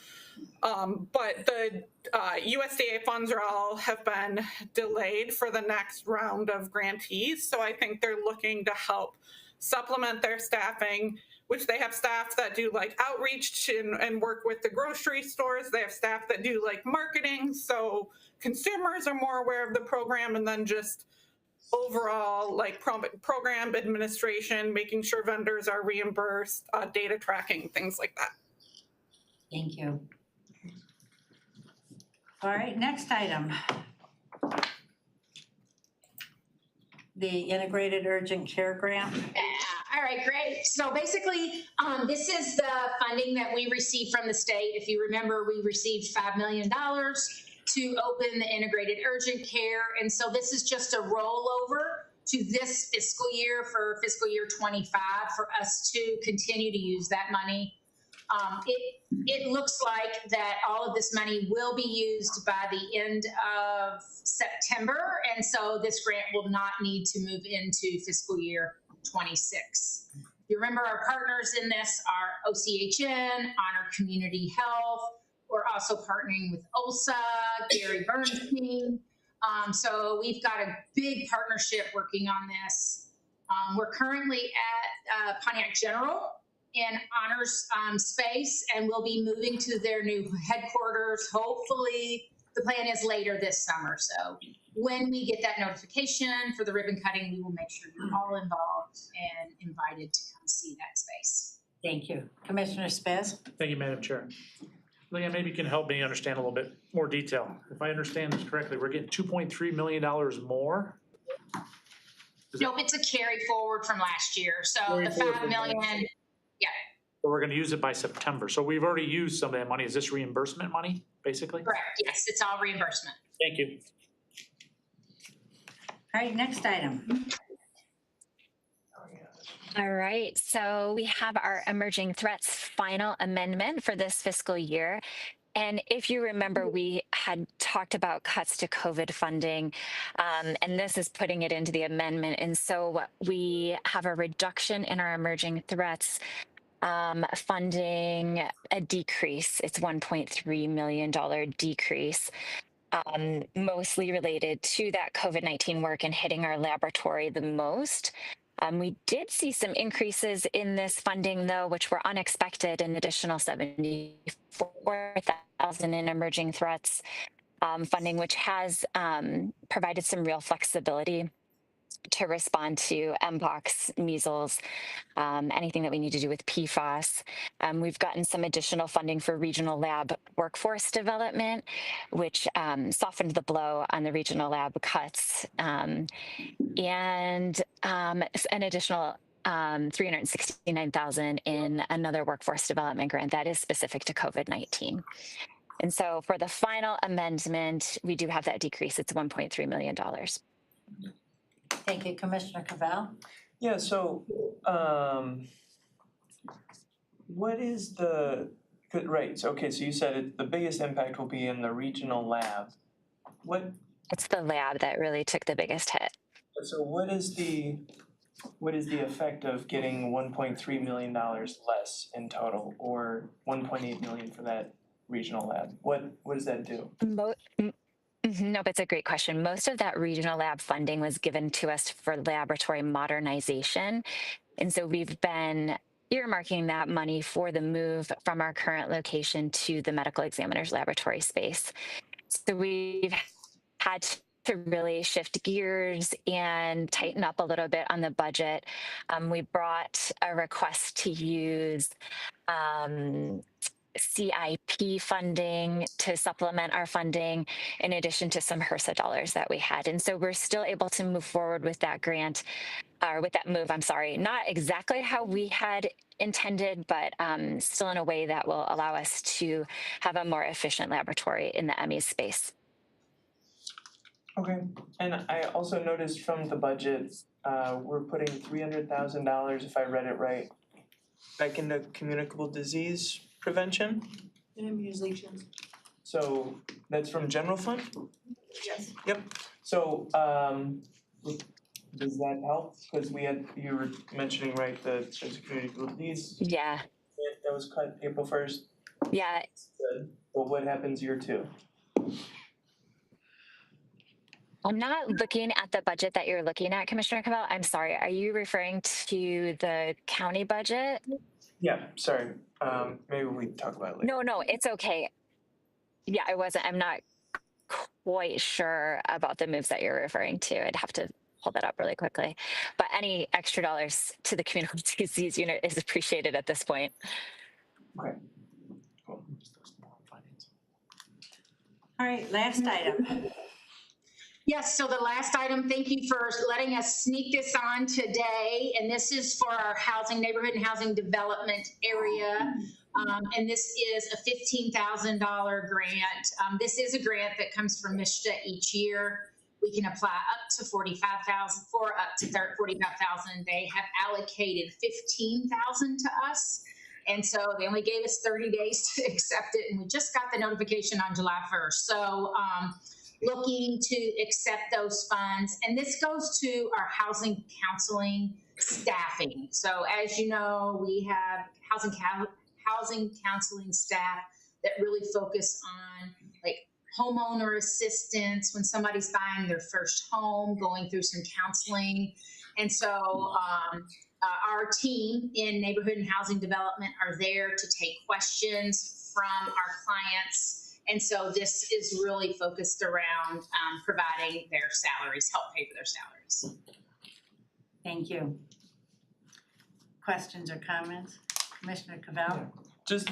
But the USDA funds have been delayed for the next round of grantees. So I think they're looking to help supplement their staffing, which they have staff that do like outreach and work with the grocery stores. They have staff that do like marketing. So consumers are more aware of the program, and then just overall like program administration, making sure vendors are reimbursed, data tracking, things like that. Thank you. All right, next item. The Integrated Urgent Care Grant. All right, great. So basically, this is the funding that we received from the state. If you remember, we received $5 million to open the integrated urgent care. And so this is just a rollover to this fiscal year for fiscal year 25 for us to continue to use that money. It looks like that all of this money will be used by the end of September. And so this grant will not need to move into fiscal year 26. You remember our partners in this are OCHN, Honor Community Health. We're also partnering with OLSA, Gary Bernstein. So we've got a big partnership working on this. We're currently at Pontiac General in Honor's space, and we'll be moving to their new headquarters. Hopefully, the plan is later this summer. So when we get that notification for the ribbon cutting, we will make sure you're all involved and invited to come see that space. Thank you. Commissioner Spez? Thank you, Madam Chair. Leanne, maybe you can help me understand a little bit more detail. If I understand this correctly, we're getting $2.3 million more? Nope, it's a carry forward from last year. So the $5 million, yeah. But we're gonna use it by September. So we've already used some of that money. Is this reimbursement money, basically? Correct, yes, it's all reimbursement. Thank you. All right, next item. All right, so we have our emerging threats final amendment for this fiscal year. And if you remember, we had talked about cuts to COVID funding, and this is putting it into the amendment. And so we have a reduction in our emerging threats funding, a decrease. It's $1.3 million decrease. Mostly related to that COVID-19 work and hitting our laboratory the most. We did see some increases in this funding, though, which were unexpected, an additional $74,000 in emerging threats funding, which has provided some real flexibility to respond to Mpox, measles, anything that we need to do with PFAS. We've gotten some additional funding for regional lab workforce development, which softened the blow on the regional lab cuts, and an additional $369,000 in another workforce development grant that is specific to COVID-19. And so for the final amendment, we do have that decrease. It's $1.3 million. Thank you, Commissioner Cavell. Yeah, so what is the, right, so okay, so you said the biggest impact will be in the regional lab. It's the lab that really took the biggest hit. So what is the effect of getting $1.3 million less in total, or $1.8 million for that regional lab? What does that do? No, but it's a great question. Most of that regional lab funding was given to us for laboratory modernization. And so we've been earmarking that money for the move from our current location to the medical examiner's laboratory space. So we've had to really shift gears and tighten up a little bit on the budget. We brought a request to use CIP funding to supplement our funding, in addition to some HRSA dollars that we had. And so we're still able to move forward with that grant, or with that move, I'm sorry, not exactly how we had intended, but still in a way that will allow us to have a more efficient laboratory in the MES space. Okay, and I also noticed from the budget, we're putting $300,000, if I read it right, back into communicable disease prevention? Immunizations. So that's from general fund? Yes. Yep. So does that help? Because you were mentioning, right, there's a communicable disease. Yeah. That was cut April 1st. Yeah. Good. Well, what happens year 2? I'm not looking at the budget that you're looking at, Commissioner Cavell. I'm sorry. Are you referring to the county budget? Yeah, sorry. Maybe we talk about it later. No, it's okay. Yeah, I'm not quite sure about the moves that you're referring to. I'd have to pull that up really quickly. But any extra dollars to the communicable disease unit is appreciated at this point. Okay. All right, last item. Yes, so the last item, thank you for letting us sneak this on today. And this is for our neighborhood and housing development area. And this is a $15,000 grant. This is a grant that comes from MSHDA each year. We can apply up to $45,000 for up to $45,000. They have allocated $15,000 to us. And so they only gave us 30 days to accept it. And we just got the notification on July 1st. So looking to accept those funds. And this goes to our housing counseling staffing. So as you know, we have housing counseling staff that really focus on like homeowner assistance when somebody's buying their first home, going through some counseling. And so our team in neighborhood and housing development are there to take questions from our clients. And so this is really focused around providing their salaries, help pay for their salaries. Thank you. Questions or comments? Commissioner Cavell? Just,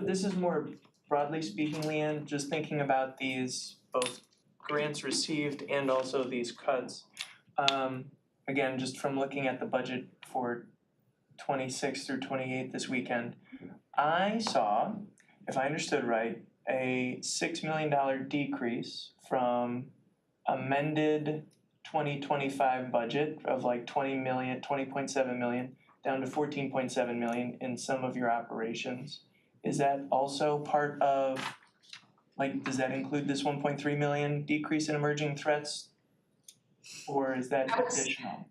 this is more broadly speaking, Leanne, just thinking about these both grants received and also these cuts. Again, just from looking at the budget for 26 through 28 this weekend, I saw, if I understood right, a $6 million decrease from amended 2025 budget of like 20.7 million down to 14.7 million in some of your operations. Is that also part of Like, does that include this 1.3 million decrease in emerging threats? Or is that additional?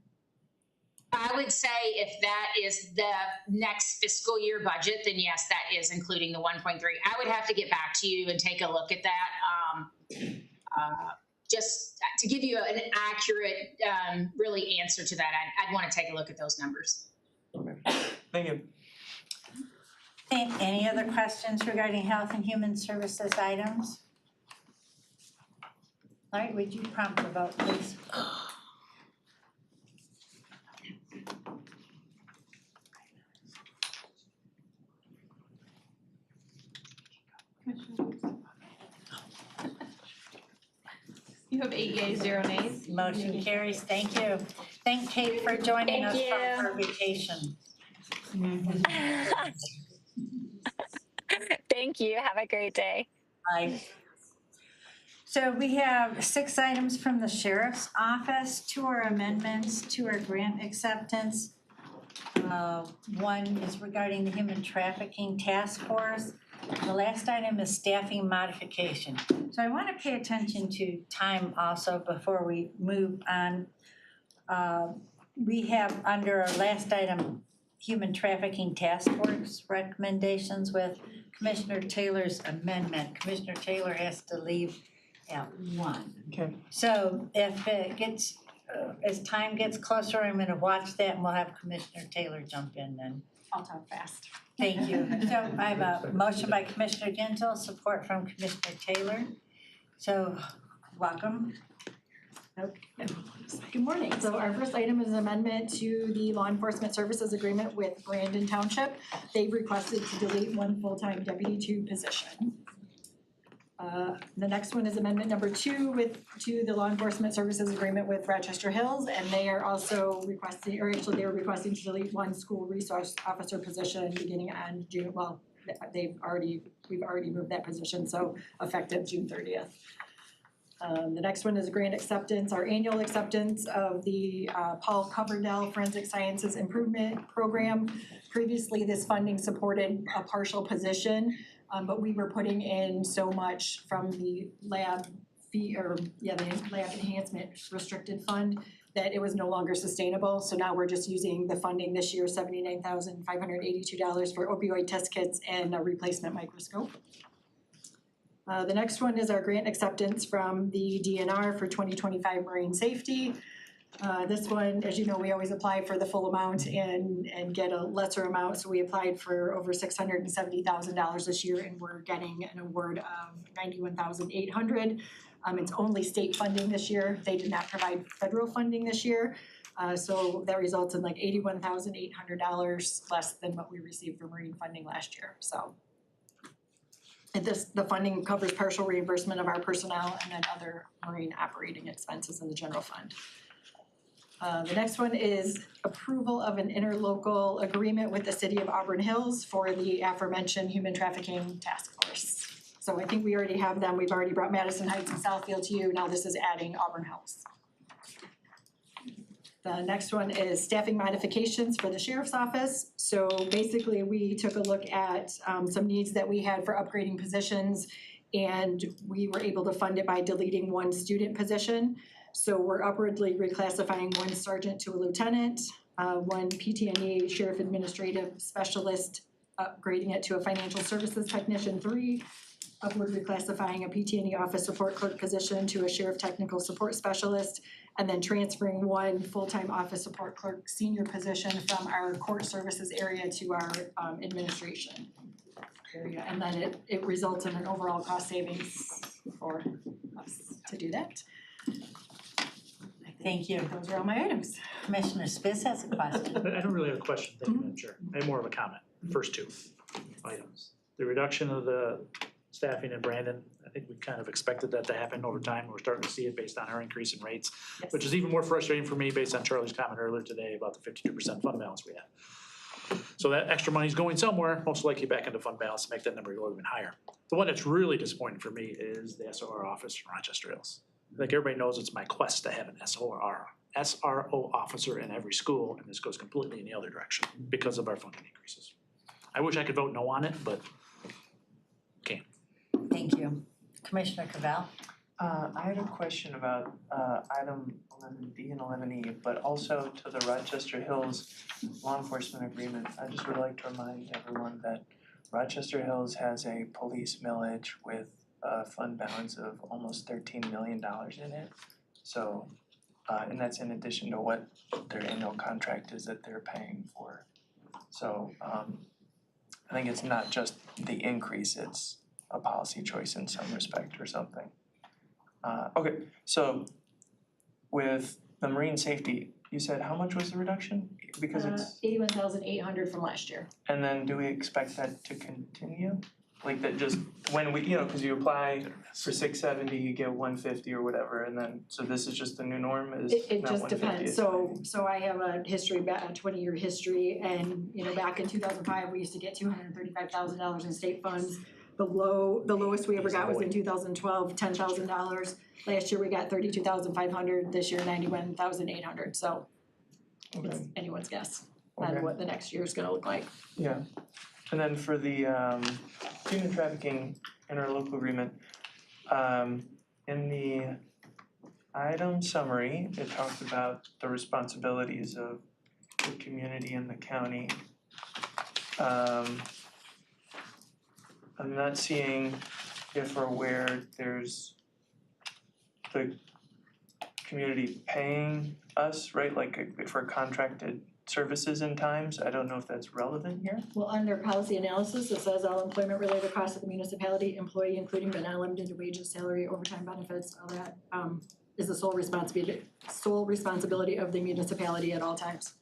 I would say if that is the next fiscal year budget, then yes, that is including the 1.3. I would have to get back to you and take a look at that. Just to give you an accurate, really answer to that, I'd want to take a look at those numbers. Thank you. Any other questions regarding Health and Human Services items? All right, would you prompt the vote, please? You have 8 yeas, 0 nays. Motion carries. Thank you. Thank Kate for joining Thank us you. from her vacation. Thank you. Have a great day. Bye. So we have 6 items from the sheriff's office, 2 are amendments, 2 are grant acceptance. One is regarding the Human Trafficking Task Force. The last item is staffing modification. So I want to pay attention to time also before we move on. We have under our last item, Human Trafficking Task Force recommendations with Commissioner Taylor's amendment. Commissioner Taylor has to leave at 1. Okay. So if it gets, as time gets closer, I'm gonna watch that and we'll have Commissioner Taylor jump in then. I'll talk fast. Thank you. So I have a motion by Commissioner Gentle, support from Commissioner Taylor. So welcome. Good morning. So our first item is an amendment to the law enforcement services agreement with Brandon Township. They've requested to delete 1 full-time deputy 2 position. The next one is amendment number 2 to the law enforcement services agreement with Rochester Hills, and they are also requesting, or actually they are requesting to delete 1 school resource officer position beginning on June. Well, we've already moved that position, so effective June 30th. The next one is grant acceptance, our annual acceptance of the Paul Coverdell Forensic Sciences Improvement Program. Previously, this funding supported a partial position, but we were putting in so much from the lab fee, the lab enhancement restricted fund, that it was no longer sustainable. So now we're just using the funding this year, $79,582 for opioid test kits and a replacement microscope. The next one is our grant acceptance from the DNR for 2025 marine safety. This one, as you know, we always apply for the full amount and get a lesser amount. So we applied for over $670,000 this year and we're getting an award of $91,800. It's only state funding this year. They did not provide federal funding this year. So that results in like $81,800 less than what we received for marine funding last year. So the funding covers partial reimbursement of our personnel and then other marine operating expenses in the general fund. The next one is approval of an interlocal agreement with the city of Auburn Hills for the aforementioned Human Trafficking Task Force. So I think we already have them. We've already brought Madison Heights and Southfield to you. Now this is adding Auburn Hills. The next one is staffing modifications for the sheriff's office. So basically we took a look at some needs that we had for upgrading positions and we were able to fund it by deleting 1 student position. So we're upwardly reclassifying 1 sergeant to a lieutenant, 1 PT&E sheriff administrative specialist, upgrading it to a financial services technician 3, upward reclassifying a PT&E office support clerk position to a sheriff technical support specialist, and then transferring 1 full-time office support clerk senior position from our court services area to our administration area. And then it results in an overall cost savings for us to do that. Thank you. Those are all my items. Commissioner Spitz has a question. I don't really have a question, thank you, Madam Chair. I have more of a comment. First 2 items. The reduction of the staffing in Brandon, I think we kind of expected that to happen over time. We're starting to see it based on our increase in rates, which is even more frustrating for me based on Charlie's comment earlier today about the 52% fund balance we have. So that extra money's going somewhere, most likely back into fund balance to make that number go even higher. The one that's really disappointing for me is the SRO office in Rochester Hills. I think everybody knows it's my quest to have an SRO officer in every school, and this goes completely in the other direction because of our funding increases. I wish I could vote no on it, but can't. Thank you. Commissioner Cavell? I had a question about item 11B and 11E, but also to the Rochester Hills law enforcement agreement. I just would like to remind everyone that Rochester Hills has a police millage with a fund balance of almost $13 million in it. So, and that's in addition to what their annual contract is that they're paying for. So, I think it's not just the increase, it's a policy choice in some respect or something. Okay, so with the marine safety, you said how much was the reduction? Because it's, 81,800 from last year. and then do we expect that to continue? Like that just, when we, you know, cause you apply for 670, you get 150 or whatever, and then, so this is just the new norm is It not just 150, depends, it's so 90. I have a history, a 20-year history, and back in 2005, we used to get $235,000 in state funds. The lowest we ever got was in 2012, $10,000. Last year we got 32,500, this year 91,800, so it's anyone's guess Okay. on what the next year is gonna look like. Yeah, and then for the human trafficking interlocal agreement, in the item summary, it talked about the responsibilities of the community and the county. I'm not seeing if or where there's the community paying us, right, like for contracted services in times, I don't know if that's relevant here. Well, under policy analysis, it says all employment-related costs of the municipality employee, including but not limited to wages, salary, overtime benefits, all that, is the sole responsibility of the municipality at all times.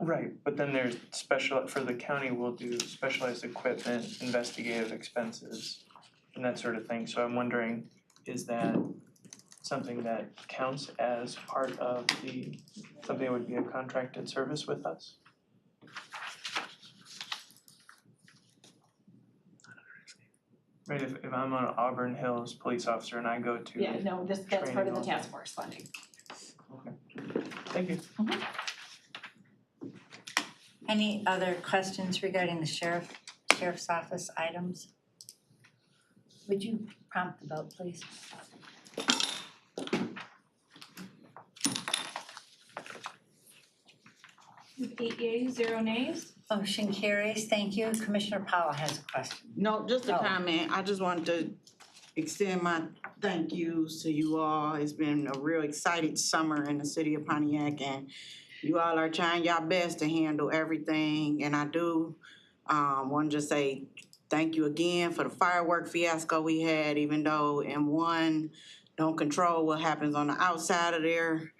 Right, but then there's special, for the county, we'll do specialized equipment, investigative expenses, and that sort of thing, so I'm wondering, is that something that counts as part of the, something that would be a contracted service with us? Right, if I'm an Auburn Hills police officer and I go to. Yeah, no, that's part of the training task force funding. Okay, thank you. Any other questions regarding the sheriff's office items? Would you prompt the vote, please? 8 yeas, 0 nays. Motion carries, thank you. Commissioner Powell has a question. No, just a Oh. comment. I just wanted to extend my thank yous to you all. It's been a real exciting summer in the city of Pontiac, and you all are trying your best to handle everything. And I do want to just say thank you again for the firework fiasco we had, even though M1 don't control what happens on the outside of their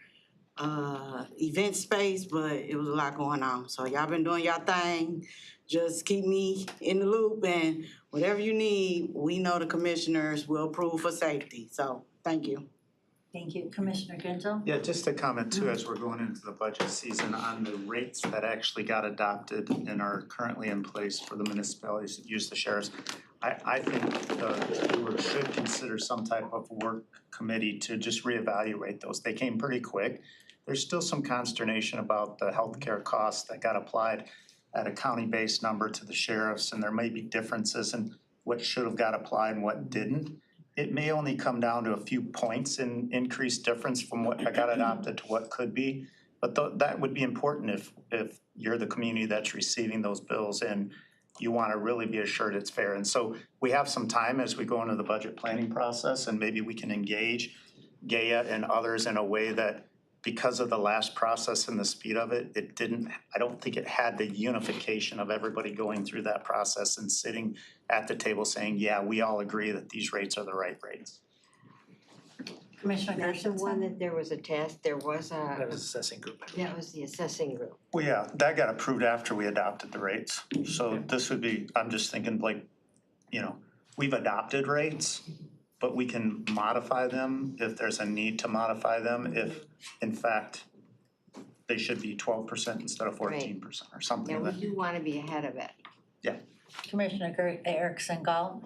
event space, but it was a lot going on. So y'all been doing y'all thing. Just keep me in the loop, and whatever you need, we know the commissioners will approve for safety. So thank you. Thank you. Commissioner Genzel? Yeah, just a comment too, as we're going into the budget season on the rates that actually got adopted and are currently in place for the municipalities that use the sheriffs. I think the board should consider some type of work committee to just reevaluate those. They came pretty quick. There's still some consternation about the healthcare costs that got applied at a county-based number to the sheriffs, and there may be differences in what should have got applied and what didn't. It may only come down to a few points in increased difference from what got adopted to what could be. But that would be important if you're the community that's receiving those bills and you want to really be assured it's fair. And so we have some time as we go into the budget planning process, and maybe we can engage Gaia and others in a way that, because of the last process and the speed of it, I don't think it had the unification of everybody going through that process and sitting at the table saying, yeah, we all agree that these rates are the right rates. Commissioner That's the one that there was a test, there was That a, was assessing group. that was the assessing group. Well, yeah, that got approved after we adopted the rates. So this would be, I'm just thinking like, we've adopted rates, but we can modify them if there's a need to modify them, if in fact they should be 12% instead of 14% or something Yeah, like we that. do want to be ahead of it. Yeah. Commissioner Erickson Gall?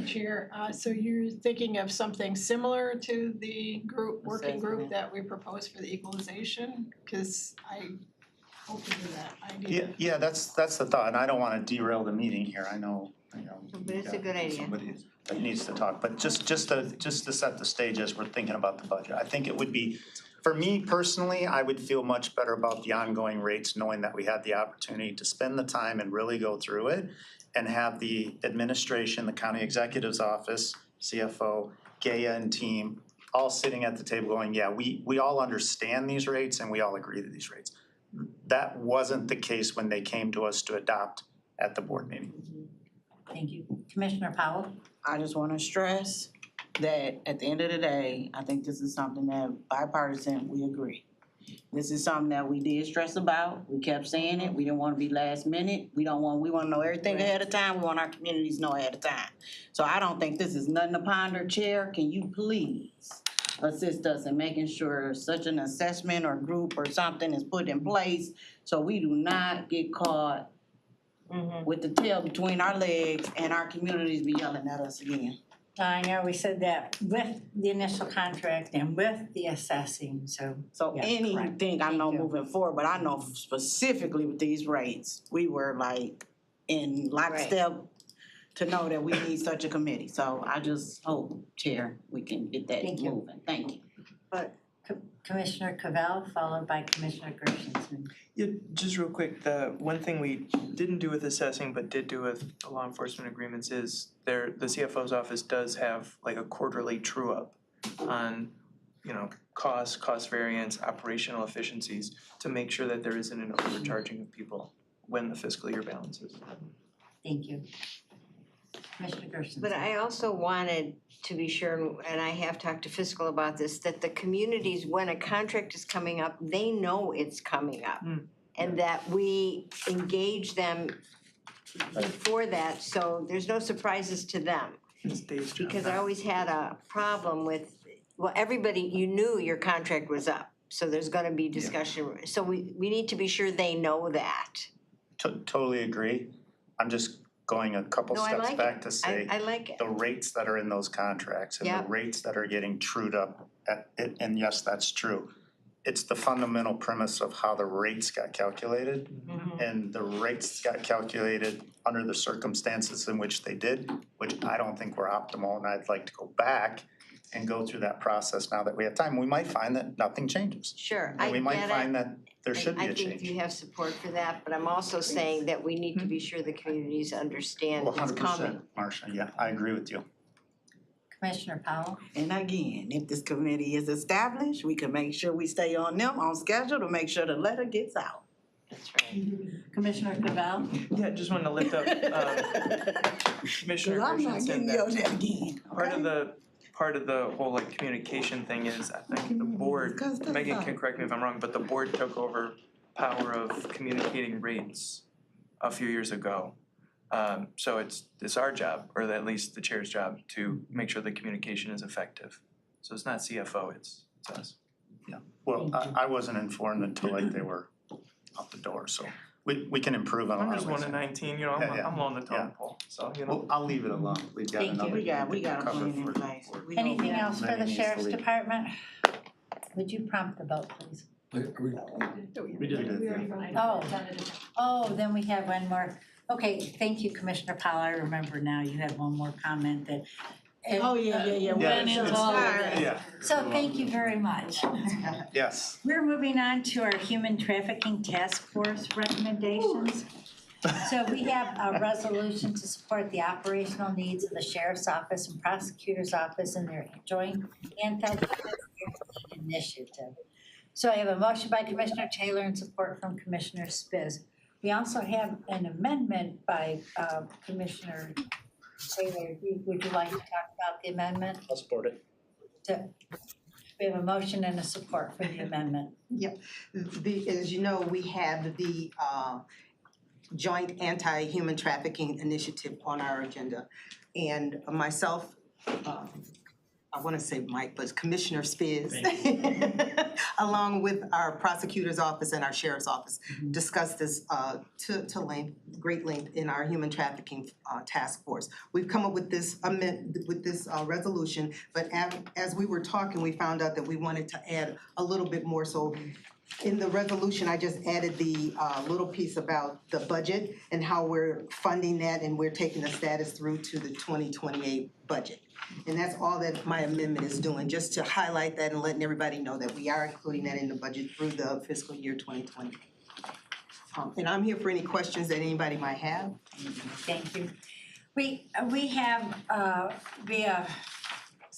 Chair, so you're thinking of something similar to the working group that we proposed for the equalization? Cause I open to that idea. Yeah, that's the thought, and I don't wanna derail the meeting here, I know. But It's a good idea. Somebody that needs to talk, but just to set the stage as we're thinking about the budget, I think it would be, for me personally, I would feel much better about the ongoing rates, knowing that we had the opportunity to spend the time and really go through it and have the administration, the county executive's office, CFO, Gaia and team, all sitting at the table going, yeah, we all understand these rates and we all agree to these rates. That wasn't the case when they came to us to adopt at the board meeting. Thank you. Commissioner Powell? I just wanna stress that at the end of the day, I think this is something that bipartisan, we agree. This is something that we did stress about, we kept saying it, we didn't wanna be last minute, we wanna know everything ahead of time, we want our communities to know ahead of time. So I don't think this is nothing to ponder. Chair, can you please assist us in making sure such an assessment or group or something is put in place so we do not get caught with the tail between our legs and our communities be yelling at us again. I know we said that with the initial contract and with the assessing, so. So yeah, correct. anything I know moving forward, but I know specifically with these rates, we were like in lockstep to know that we need such a committee. So I just hope, Chair, we can get that Thank you. moving. Thank you. But Commissioner Cavell, followed by Commissioner Gershenson. Yeah, just real quick, the one thing we didn't do with assessing but did do with the law enforcement agreements is the CFO's office does have like a quarterly true up on, cost variance, operational efficiencies to make sure that there isn't an overcharging of people when the fiscal year balances. Thank you. Commissioner Gershenson. But I also wanted to be sure, and I have talked to fiscal about this, that the communities, when a contract is coming up, they know it's coming up. And that we engage them before that, so there's no surprises to them. Because I always had a problem with, everybody, you knew your contract was up, so there's gonna be discussion. So we need to be sure they know that. Totally agree. I'm just going a couple No, I steps like back it. to say I like it. the rates that are in those contracts and Yep. the rates that are getting trued up and yes, that's true. It's the fundamental premise of how the rates got calculated. And the rates got calculated under the circumstances in which they did, which I don't think were optimal, and I'd like to go back and go through that process now that we have time. We might find that nothing changes. Sure, And I we might get find it. that there should be a I think change. you have support for that, but I'm also saying that we need to be sure the communities understand Well, it's coming. 100%, Marcia, yeah, I agree with you. Commissioner Powell. And again, if this committee is established, we can make sure we stay on them on schedule to make sure the letter gets out. That's right. Commissioner Cavell. Yeah, just wanted to lift up Commissioner Cause I'm not Gershenson getting that yelled at again. part of the whole like communication thing is I think the board, Megan can correct me if I'm wrong, but the board took over power of communicating rates a few years ago. So it's our job, or at least the chair's job, to make sure the communication is effective. So it's not CFO, it's us. Yeah, well, I wasn't informed until like they were out the door, so we can improve on a lot I'm of just ways. 1 in 19, I'm on the totem pole, so Well, I'll leave it alone. We've got Thank you. another. We got thing to a cover plan in for- place. for- We know Anything that. else for Megan the needs to Sheriff's leave. Department? Would you prompt the vote, please? We did. Oh, then we have one more. Okay, thank you, Commissioner Powell. I remember now you had one more comment that. Oh, yeah. Went Yeah, into all of it's- it. yeah. So thank you very much. Yes. We're moving on to our Human Trafficking Task Force recommendations. So we have a resolution to support the operational needs of the Sheriff's Office and Prosecutor's Office in their joint anti-trafficking initiative. So I have a motion by Commissioner Taylor and support from Commissioner Spiz. We also have an amendment by Commissioner Taylor. Would you like to talk about the amendment? I'll support it. We have a motion and a support for the amendment. Yep, as you know, we have the Joint Anti-Human Trafficking Initiative on our agenda. And myself, I wanna say Mike, but Commissioner Spiz, along with our prosecutor's office and our sheriff's office, discussed this to great length in our human trafficking task force. We've come up with this resolution, but as we were talking, we found out that we wanted to add a little bit more. So In the resolution, I just added the little piece about the budget and how we're funding that, and we're taking the status through to the 2028 budget. And that's all that my amendment is doing, just to highlight that and letting everybody know that we are including that in the budget through the fiscal year 2020. And I'm here for any questions that anybody might have. Thank you. We have via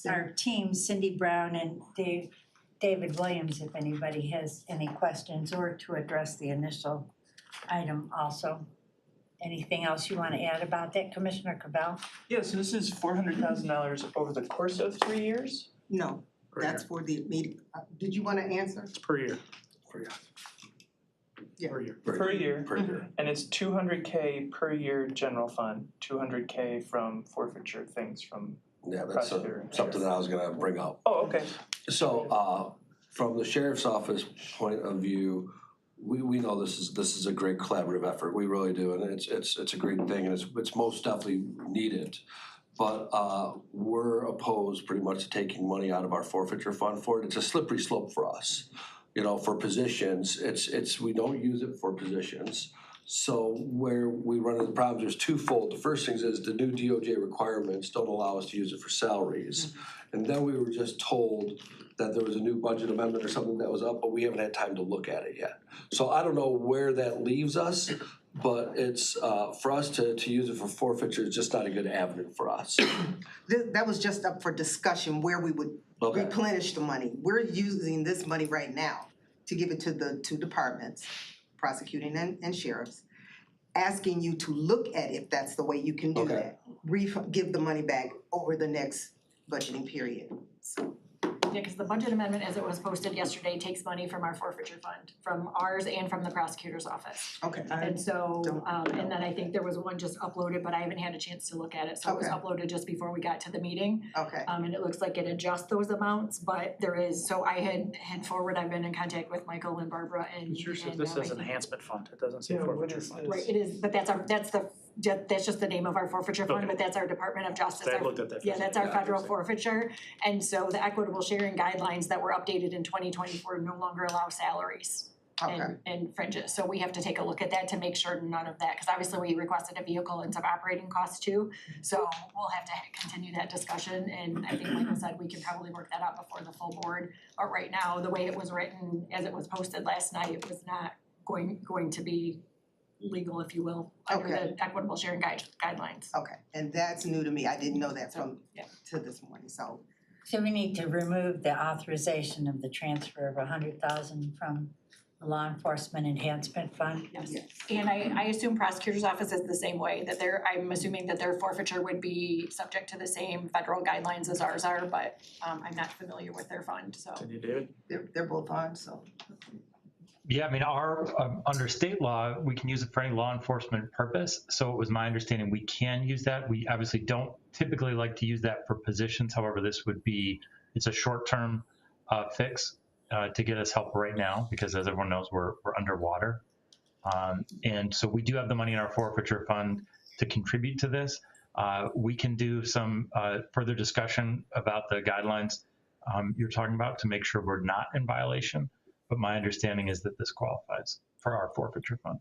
our team, Cindy Brown and David Williams, if anybody has any questions or to address the initial item also. Anything else you want to add about that, Commissioner Cabell? Yeah, so this is $400,000 over the course of 3 years? No, that's for the meeting. Did you want to answer? It's per year. Yeah. Per year. Per year. Per year. And it's $200K per year general fund, $200K from forfeiture things from Yeah, that's prosecutor. something that I was gonna bring up. Oh, okay. So, from the sheriff's office point of view, we know this is a great collaborative effort, we really do, and it's a great thing, and it's most definitely needed. But, we're opposed pretty much to taking money out of our forfeiture fund for it, it's a slippery slope for us. You know, for positions, we don't use it for positions. So where we run into problems, there's twofold. The first thing is the new DOJ requirements don't allow us to use it for salaries. And then we were just told that there was a new budget amendment or something that was up, but we haven't had time to look at it yet. So I don't know where that leaves us, but it's, for us to use it for forfeiture is just not a good avenue for us. That was just up for discussion where we would replenish the money. We're using this money right now to give it to the two departments, prosecuting and sheriffs, asking you to look at if that's the way you can do that. Give the money back over the next budgeting period. So. Yeah, because the budget amendment, as it was posted yesterday, takes money from our forfeiture fund, from ours and from the prosecutor's office. Okay. And so, and then I think there was one just uploaded, but I haven't had a chance to look at it, so it was uploaded just before we got to the meeting. Okay. And it looks like it adjusts those amounts, but there is, so I had forward, I've been in contact with Michael and Barbara and. It sure says this I says think- enhancement fund, it doesn't say forfeiture fund. Right, it is, but that's just the name of our forfeiture fund, but that's our Department of Justice. I looked at that. Yeah, that's our federal forfeiture, and so the equitable sharing guidelines that were updated in 2024 no longer allow salaries and fringes, so we have to take a look at that to make sure none of that, because obviously we requested a vehicle and some operating costs too, so we'll have to continue that discussion, and I think Michael said we can probably work that out before the full board, but right now, the way it was written, as it was posted last night, it was not going to be legal, if you will, under the equitable sharing guidelines. Okay, and that's new to me, I didn't know that to this morning, so. So we need to remove the authorization of the transfer of $100,000 from the law enforcement enhancement fund? Yes, and I assume prosecutor's office is the same way, that I'm assuming that their forfeiture would be subject to the same federal guidelines as ours are, but I'm not familiar with their fund, so. Can you, David? They're both on, so. Yeah, I mean, under state law, we can use it for any law enforcement purpose. So it was my understanding we can use that. We obviously don't typically like to use that for positions. However, it's a short-term fix to get us help right now because, as everyone knows, we're underwater. And so we do have the money in our forfeiture fund to contribute to this. We can do some further discussion about the guidelines you're talking about to make sure we're not in violation. But my understanding is that this qualifies for our forfeiture fund.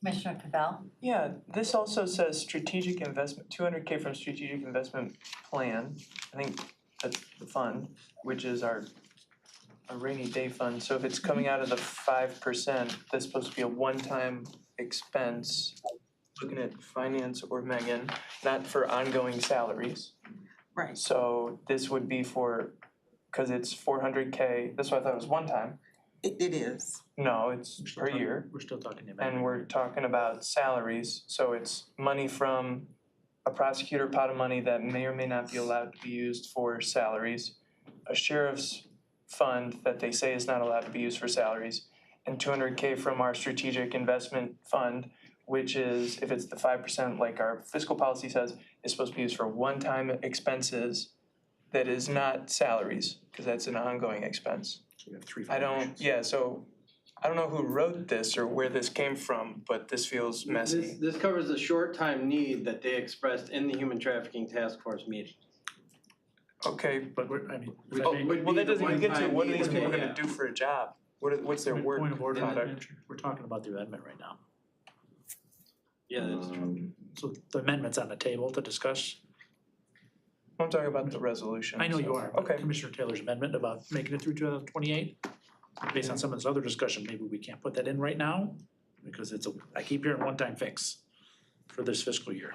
Commissioner Cabell? Yeah, this also says strategic investment, $200K from strategic investment plan. I think that's the fund, which is our rainy day fund. So if it's coming out of the 5%, that's supposed to be a one-time expense. Looking at finance or Megan, not for ongoing salaries. Right. So this would be because it's $400K, that's why I thought it was one time. It is. No, it's per year. We're still talking about. And we're talking about salaries, so it's money from a prosecutor pot of money that may or may not be allowed to be used for salaries, a sheriff's fund that they say is not allowed to be used for salaries, and $200K from our strategic investment fund, which is, if it's the 5% like our fiscal policy says, is supposed to be used for one-time expenses that is not salaries, because that's an ongoing expense. We have three. So I don't know who wrote this or where this came from, but this feels messy. This covers the short-time need that they expressed in the Human Trafficking Task Force meeting. Okay, but well, that doesn't even get to what are these people gonna do for a job? What's their work Point of order, Madam product? Chair. We're talking about the amendment right now. Yeah, that's true. So the amendment's on the table to discuss. I'm talking about the resolution. I know you so- are, but Okay. Commissioner Taylor's amendment about making it through 2028, based on some of this other discussion, maybe we can't put that in right now, because I keep hearing one-time fix for this fiscal year.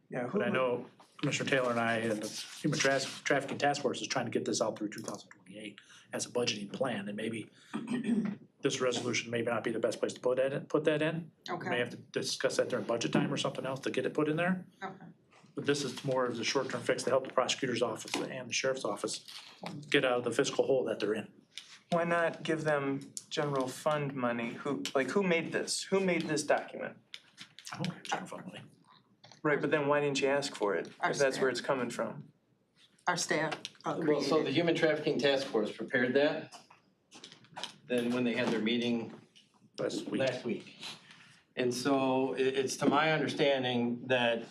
Yeah, But I know Commissioner Taylor and I and the Human Trafficking Task Force is trying to get this out through 2028 as a budgeting plan, and maybe this resolution may not be the best place to put that in. We may have to discuss that during budget time or something else to get it put in there. Okay. But this is more of a short-term fix to help the prosecutor's office and the sheriff's office get out of the fiscal hole that they're in. Why not give them general fund money? Who made this? Who made this document? I don't care, general fund money. Right, but then why didn't you ask for it, Our if that's staff. where it's coming from? Our staff Well, created so it. the Human Trafficking Task Force prepared that. Then when they had their meeting Last week. And so it's to my understanding that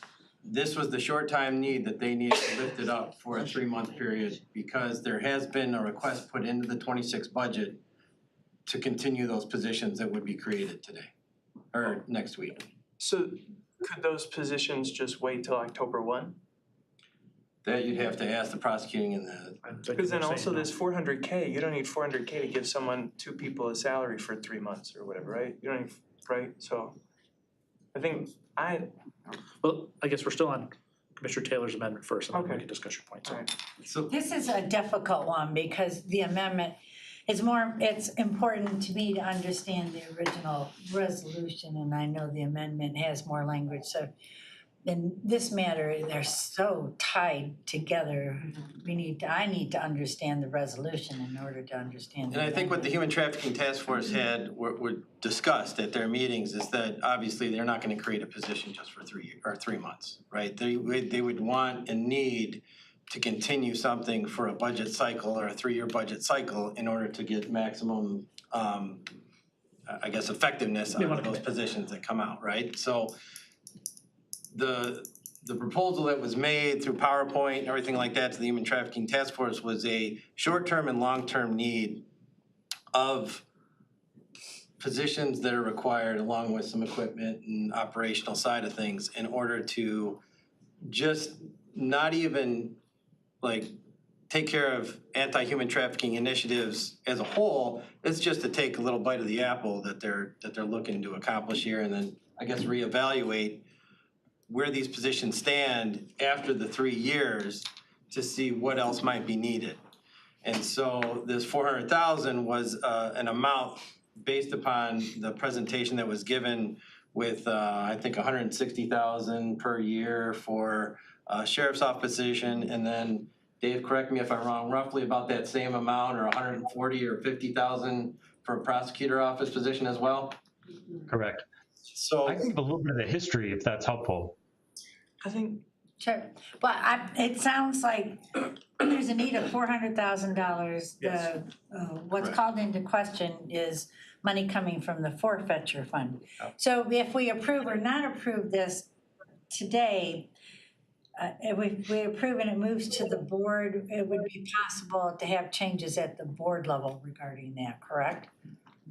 this was the short time need that they needed to lift it up for a 3-month period because there has been a request put into the 26 budget to continue those positions that would be created today or next week. So could those positions just wait till October 1? That you'd have to ask the prosecuting and the, Because then also this 400K, you don't need 400K to give someone 2 people a salary for 3 months or whatever, right? You don't need, right? So I think Well, I guess we're still on Commissioner Taylor's amendment first, and then we Okay. can discuss your points. Alright. so This is a difficult one because the amendment it's important to me to understand the original resolution, and I know the amendment has more language, so in this matter, they're so tied together. I need to understand the resolution in order to understand the and I think what the amendment. Human Trafficking Task Force had, were discussed at their meetings is that obviously they're not gonna create a position just for 3 months, right? They would want and need to continue something for a budget cycle or a 3-year budget cycle in order to get maximum, I guess, effectiveness out of those positions that come out, right? So the proposal that was made through PowerPoint and everything like that to the Human Trafficking Task Force was a short-term and long-term need of positions that are required along with some equipment and operational side of things in order to just not even take care of anti-human trafficking initiatives as a whole. It's just to take a little bite of the apple that they're looking to accomplish here and then I guess reevaluate where these positions stand after the 3 years to see what else might be needed. And so this 400,000 was an amount based upon the presentation that was given with I think 160,000 per year for sheriff's office position, and then Dave, correct me if I'm wrong, roughly about that same amount or 140 or 50,000 for a prosecutor office position as well? Correct. So I can give a little bit of the history if that's helpful. I think Sure, but it sounds like there's a need of $400,000. Yes. What's Right. called into question is money coming from the forfeiture fund. So if we approve or not approve this today, if we approve and it moves to the board, it would be possible to have changes at the board level regarding that, correct?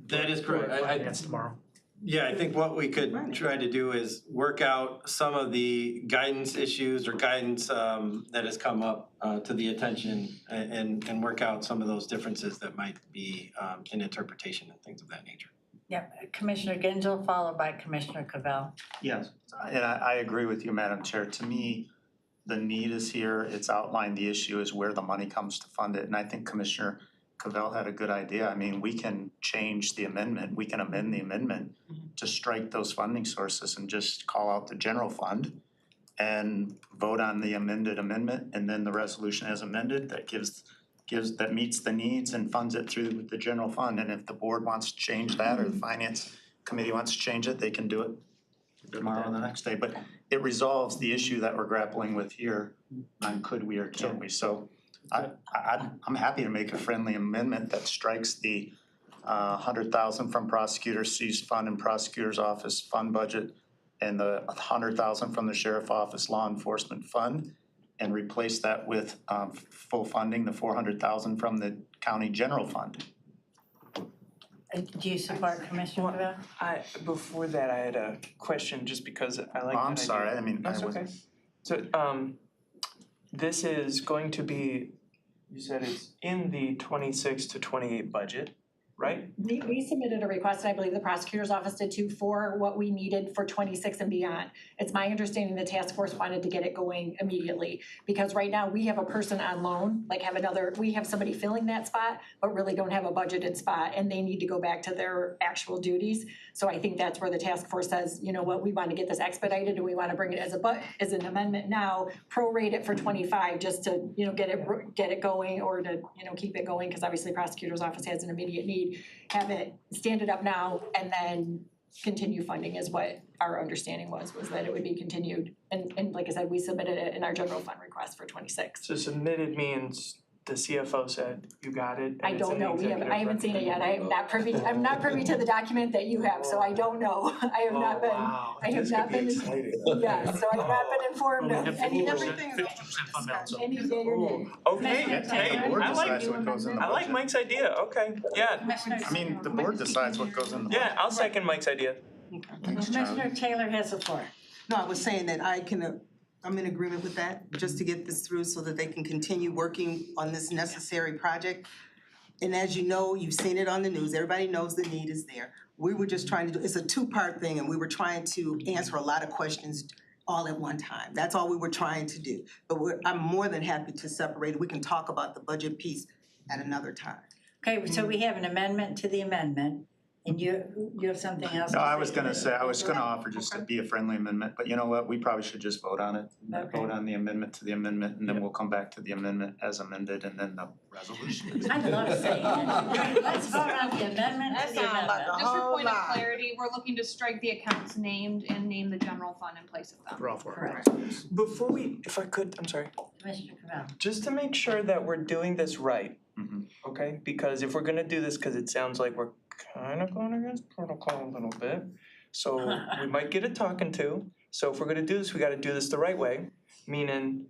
that is correct. Finance tomorrow. Yeah, I think what we could try to do is work out some of the guidance issues or guidance that has come up to the attention and work out some of those differences that might be in interpretation and things of that nature. Yep, Commissioner Gingell, followed by Commissioner Cavell. Yes, and I agree with you, Madam Chair. To me, the need is here. It's outlined. The issue is where the money comes to fund it. And I think Commissioner Cavell had a good idea. I mean, we can change the amendment. We can amend the amendment to strike those funding sources and just call out the general fund and vote on the amended amendment, and then the resolution as amended that meets the needs and funds it through the general fund. And if the board wants to change that or the finance committee wants to change it, they can do it tomorrow or the next day. But it resolves the issue that we're grappling with here on could we or can't we. So I'm happy to make a friendly amendment that strikes the 100,000 from prosecutor's seized fund and prosecutor's office fund budget and the 100,000 from the sheriff office law enforcement fund, and replace that with full funding, the 400,000 from the county general fund. Do you support Commissioner Cavell? Before that, I had a question just because I like. Oh, I'm sorry, I mean, I That's okay. wasn't. So, this is going to be, you said it's in the 26 to 28 budget, right? We submitted a request, and I believe the prosecutor's office did too, for what we needed for 26 and beyond. It's my understanding the task force wanted to get it going immediately, because right now we have a person on loan, we have somebody filling that spot, but really don't have a budgeted spot, and they need to go back to their actual duties. So I think that's where the task force says, you know what, we want to get this expedited, and we want to bring it as an amendment now, prorate it for 25, just to, get it going, or to, keep it going, because obviously prosecutor's office has an immediate need. Have it, stand it up now, and then continue funding is what our understanding was that it would be continued. And like I said, we submitted it in our general fund request for 26. So submitted means the CFO said you got it. I don't know, I haven't seen it yet, I'm not privy to the document that you have, so I don't know. I have not been, I have not been, yeah, so I've not been informed of any, everything. Any day or day. Okay, The hey, board I like, decides what goes in the I like budget. Mike's idea, okay, yeah. I mean, the board decides what goes in the budget. Yeah, I'll second Mike's idea. Commissioner Taylor has the floor. No, I was saying that I'm in agreement with that, just to get this through so that they can continue working on this necessary project. And as you know, you've seen it on the news, everybody knows the need is there. We were just trying to do, it's a two-part thing, and we were trying to answer a lot of questions all at one time. That's all we were trying to do. But I'm more than happy to separate it. We can talk about the budget piece at another time. Okay, so we have an amendment to the amendment, and you have something else to No, say? I was gonna offer just to be a friendly amendment, but you know what, we probably should just vote on it. Okay. Vote on the amendment to the amendment, and then we'll come back to the amendment as amended, and then the resolution. I love saying it. Let's vote on the amendment to the amendment. Just for point of clarity, we're looking to strike the accounts named and name the general fund in place of them. We're all for it. Correct. Before we, if I could, I'm sorry, Commissioner Cavell. just to make sure that we're doing this right, Mhm. okay? Because if we're gonna do this, cause it sounds like we're kind of going against protocol a little bit, so we might get a talking to. So if we're gonna do this, we gotta do this the right way, meaning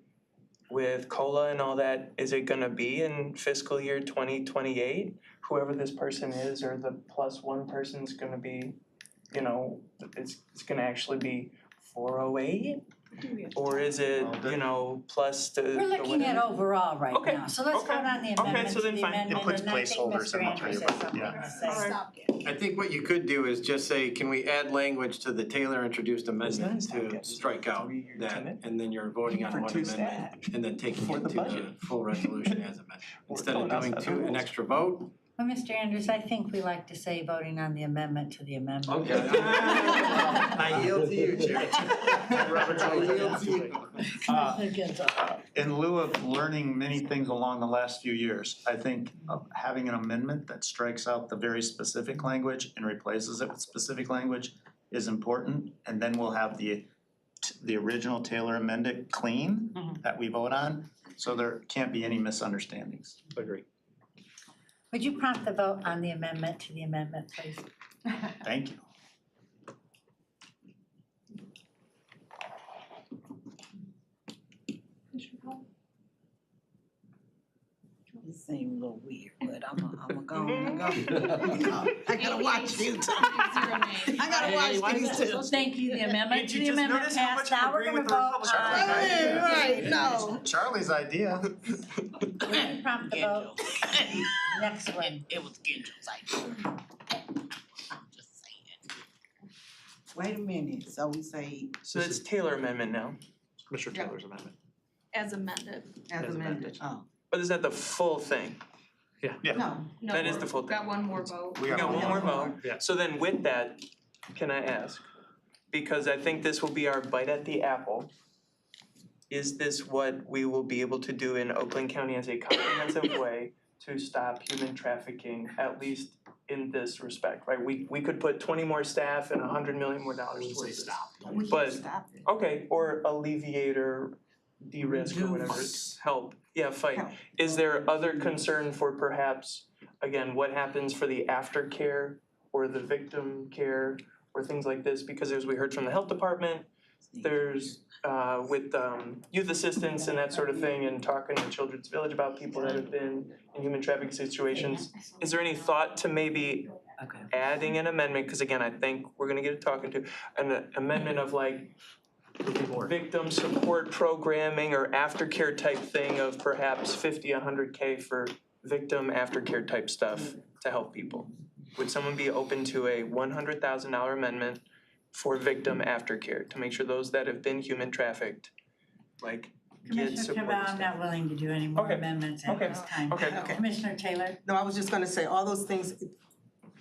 with COLA and all that, is it gonna be in fiscal year 2028? Whoever this person is, or the plus one person's gonna be, it's gonna actually be 408? Or is it, plus the We're looking at overall right Okay, now, so let's okay. vote on the Okay, amendment so to then the fine. It amendment, puts and I think placeholders Mr. in the Andrews three has of them, something yeah. to say. I think what you could do is just say, can we add language to the Taylor introduced amendment to strike out that, and then you're voting on one amendment, and then taking it to the full resolution as amended. Instead of doing an extra vote. Well, Mr. Andrews, I think we like to say voting on the amendment to the amendment. Okay. I yield to you, Chair. In lieu of learning many things along the last few years, I think having an amendment that strikes out the very specific language and replaces it with specific language is important, and then we'll have the original Taylor amended clean that we vote on, so there can't be any misunderstandings. Agree. Would you prompt the vote on the amendment to the amendment, please? Thank you. This seems a little weird, but I'm gonna go. I gotta watch you too. I gotta watch these two. So thank you, the amendment to You the just amendment notice how passed, much I'm now we're agreeing gonna with the vote Republicans. on. Right, no. Charlie's idea. Would you prompt the vote? Next one. It was Kendall's idea. I'm just saying. Wait a minute, so we say So it's Taylor amendment now, Mr. Taylor's amendment. As amended. as As amended, oh. but is that the full thing? No, No, That is the full thing. got one more vote. We got one more vote. Yeah. So then with that, can I ask, because I think this will be our bite at the apple, is this what we will be able to do in Oakland County as a comprehensive way to stop human trafficking, at least in this respect, right? We could put 20 more staff and $100 million more towards this. we But- can't stop it. Okay, or alleviate or de-risk or whatever, help, fight. Help. Is there other concern for perhaps, again, what happens for the aftercare or the victim care or things like this? Because as we heard from the health department, there's with youth assistance and that sort of thing, and talking to Children's Village about people that have been in human trafficking situations. Is there any thought to maybe adding an amendment, cause again, I think we're gonna get a talking to, an amendment of like victim support programming or aftercare type thing of perhaps 50, 100K for victim aftercare type stuff to help people. Would someone be open to a $100,000 amendment for victim aftercare to make sure those that have been human trafficked, like, get Commissioner support Cavell, I'm stuff? not willing to do any more Okay. amendments at Okay. this time. Okay. Commissioner Taylor? No, I was just gonna say, all those things,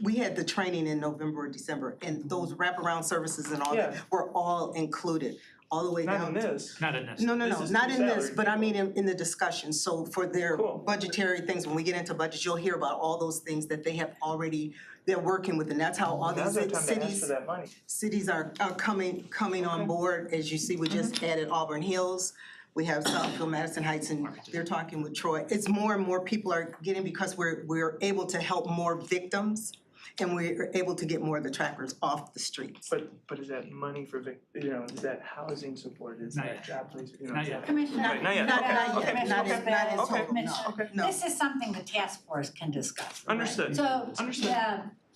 we had the training in November or December, and those wraparound services and all that were all included, all the way Not down in to. this. Not in this. No, This is not through in this, salary but I mean in the discussion, so for their Cool. budgetary things, when we get into budgets, you'll hear about all those things that they have already, they're working with, and that's how all Now's these our time to ask for cities, that money. cities are coming on board. As you see, we just added Auburn Hills, we have Southfield, Madison Heights, and they're talking with Troy. It's more and more people are getting, because we're able to help more victims, and we're able to get more of the trackers off the streets. But is that money for is that housing support, is Not that yet. job placement? Not yet. Commissioner, Right, not yet. Not Okay, yet, okay, not okay. in- not in Okay. total, Commissioner, no. this is something the task force can discuss. Understood. So, Understood.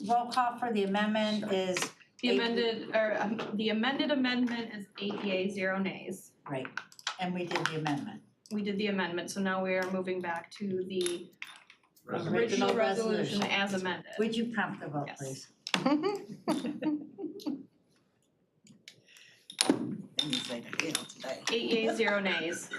roll call for the amendment is. The amended amendment is 8 yeas, 0 nays. Right, and we did the amendment. We did the amendment, so now we are moving back to the Resolution. original resolution as amended. Would you prompt the vote, Yes. please? Things like that, today. 8 yeas, 0 nays.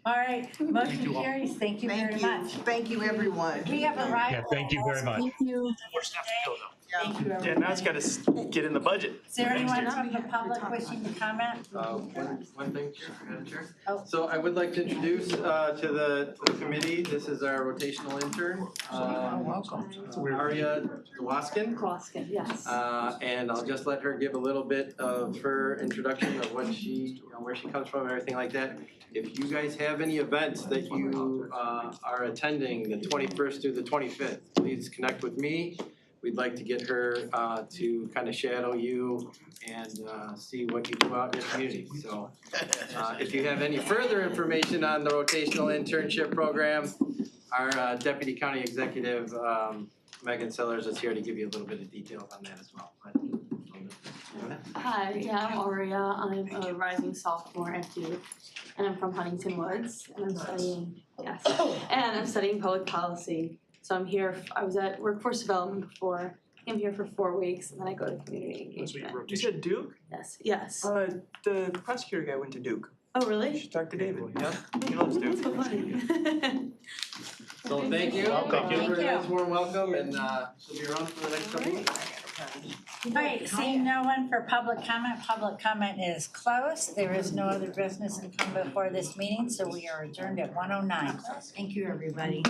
All right, motion you all. carries, thank you very much. Thank you, everyone. We have arrived. Yeah, thank you very much. Thank you. More stuff to go though. Thank you, Yeah, everybody. now it's gotta get in the budget. Is there anyone from the public wishing to comment? One thing, Chair, Madam Chair. Oh. So I would like to introduce to the committee, this is our rotational intern, Aria Dwoskin. Yes. And I'll just let her give a little bit of her introduction of what she, where she comes from and everything like that. If you guys have any events that you are attending the 21st through the 25th, please connect with me. We'd like to get her to kind of shadow you and see what you do out in the community. So if you have any further information on the rotational internship program, our Deputy County Executive, Megan Sellers, is here to give you a little bit of details on that as well. Hi, yeah, I'm Aurea. I'm a rising sophomore at Duke, and I'm from Huntington Woods, and I'm studying public policy. So I'm here, I was at workforce development before, I'm here for 4 weeks, and then I go to community engagement. You said Duke? Yes. The prosecutor guy went to Duke. Oh, You really? should talk to David, yeah, he loves Duke. So funny. So thank you. Welcome. Give her a Thank nice warm welcome and she'll be around for the next couple weeks. All right, seeing no one for public comment is closed. There is no other business to come before this meeting, so we are adjourned at 1:09. Thank you, everybody.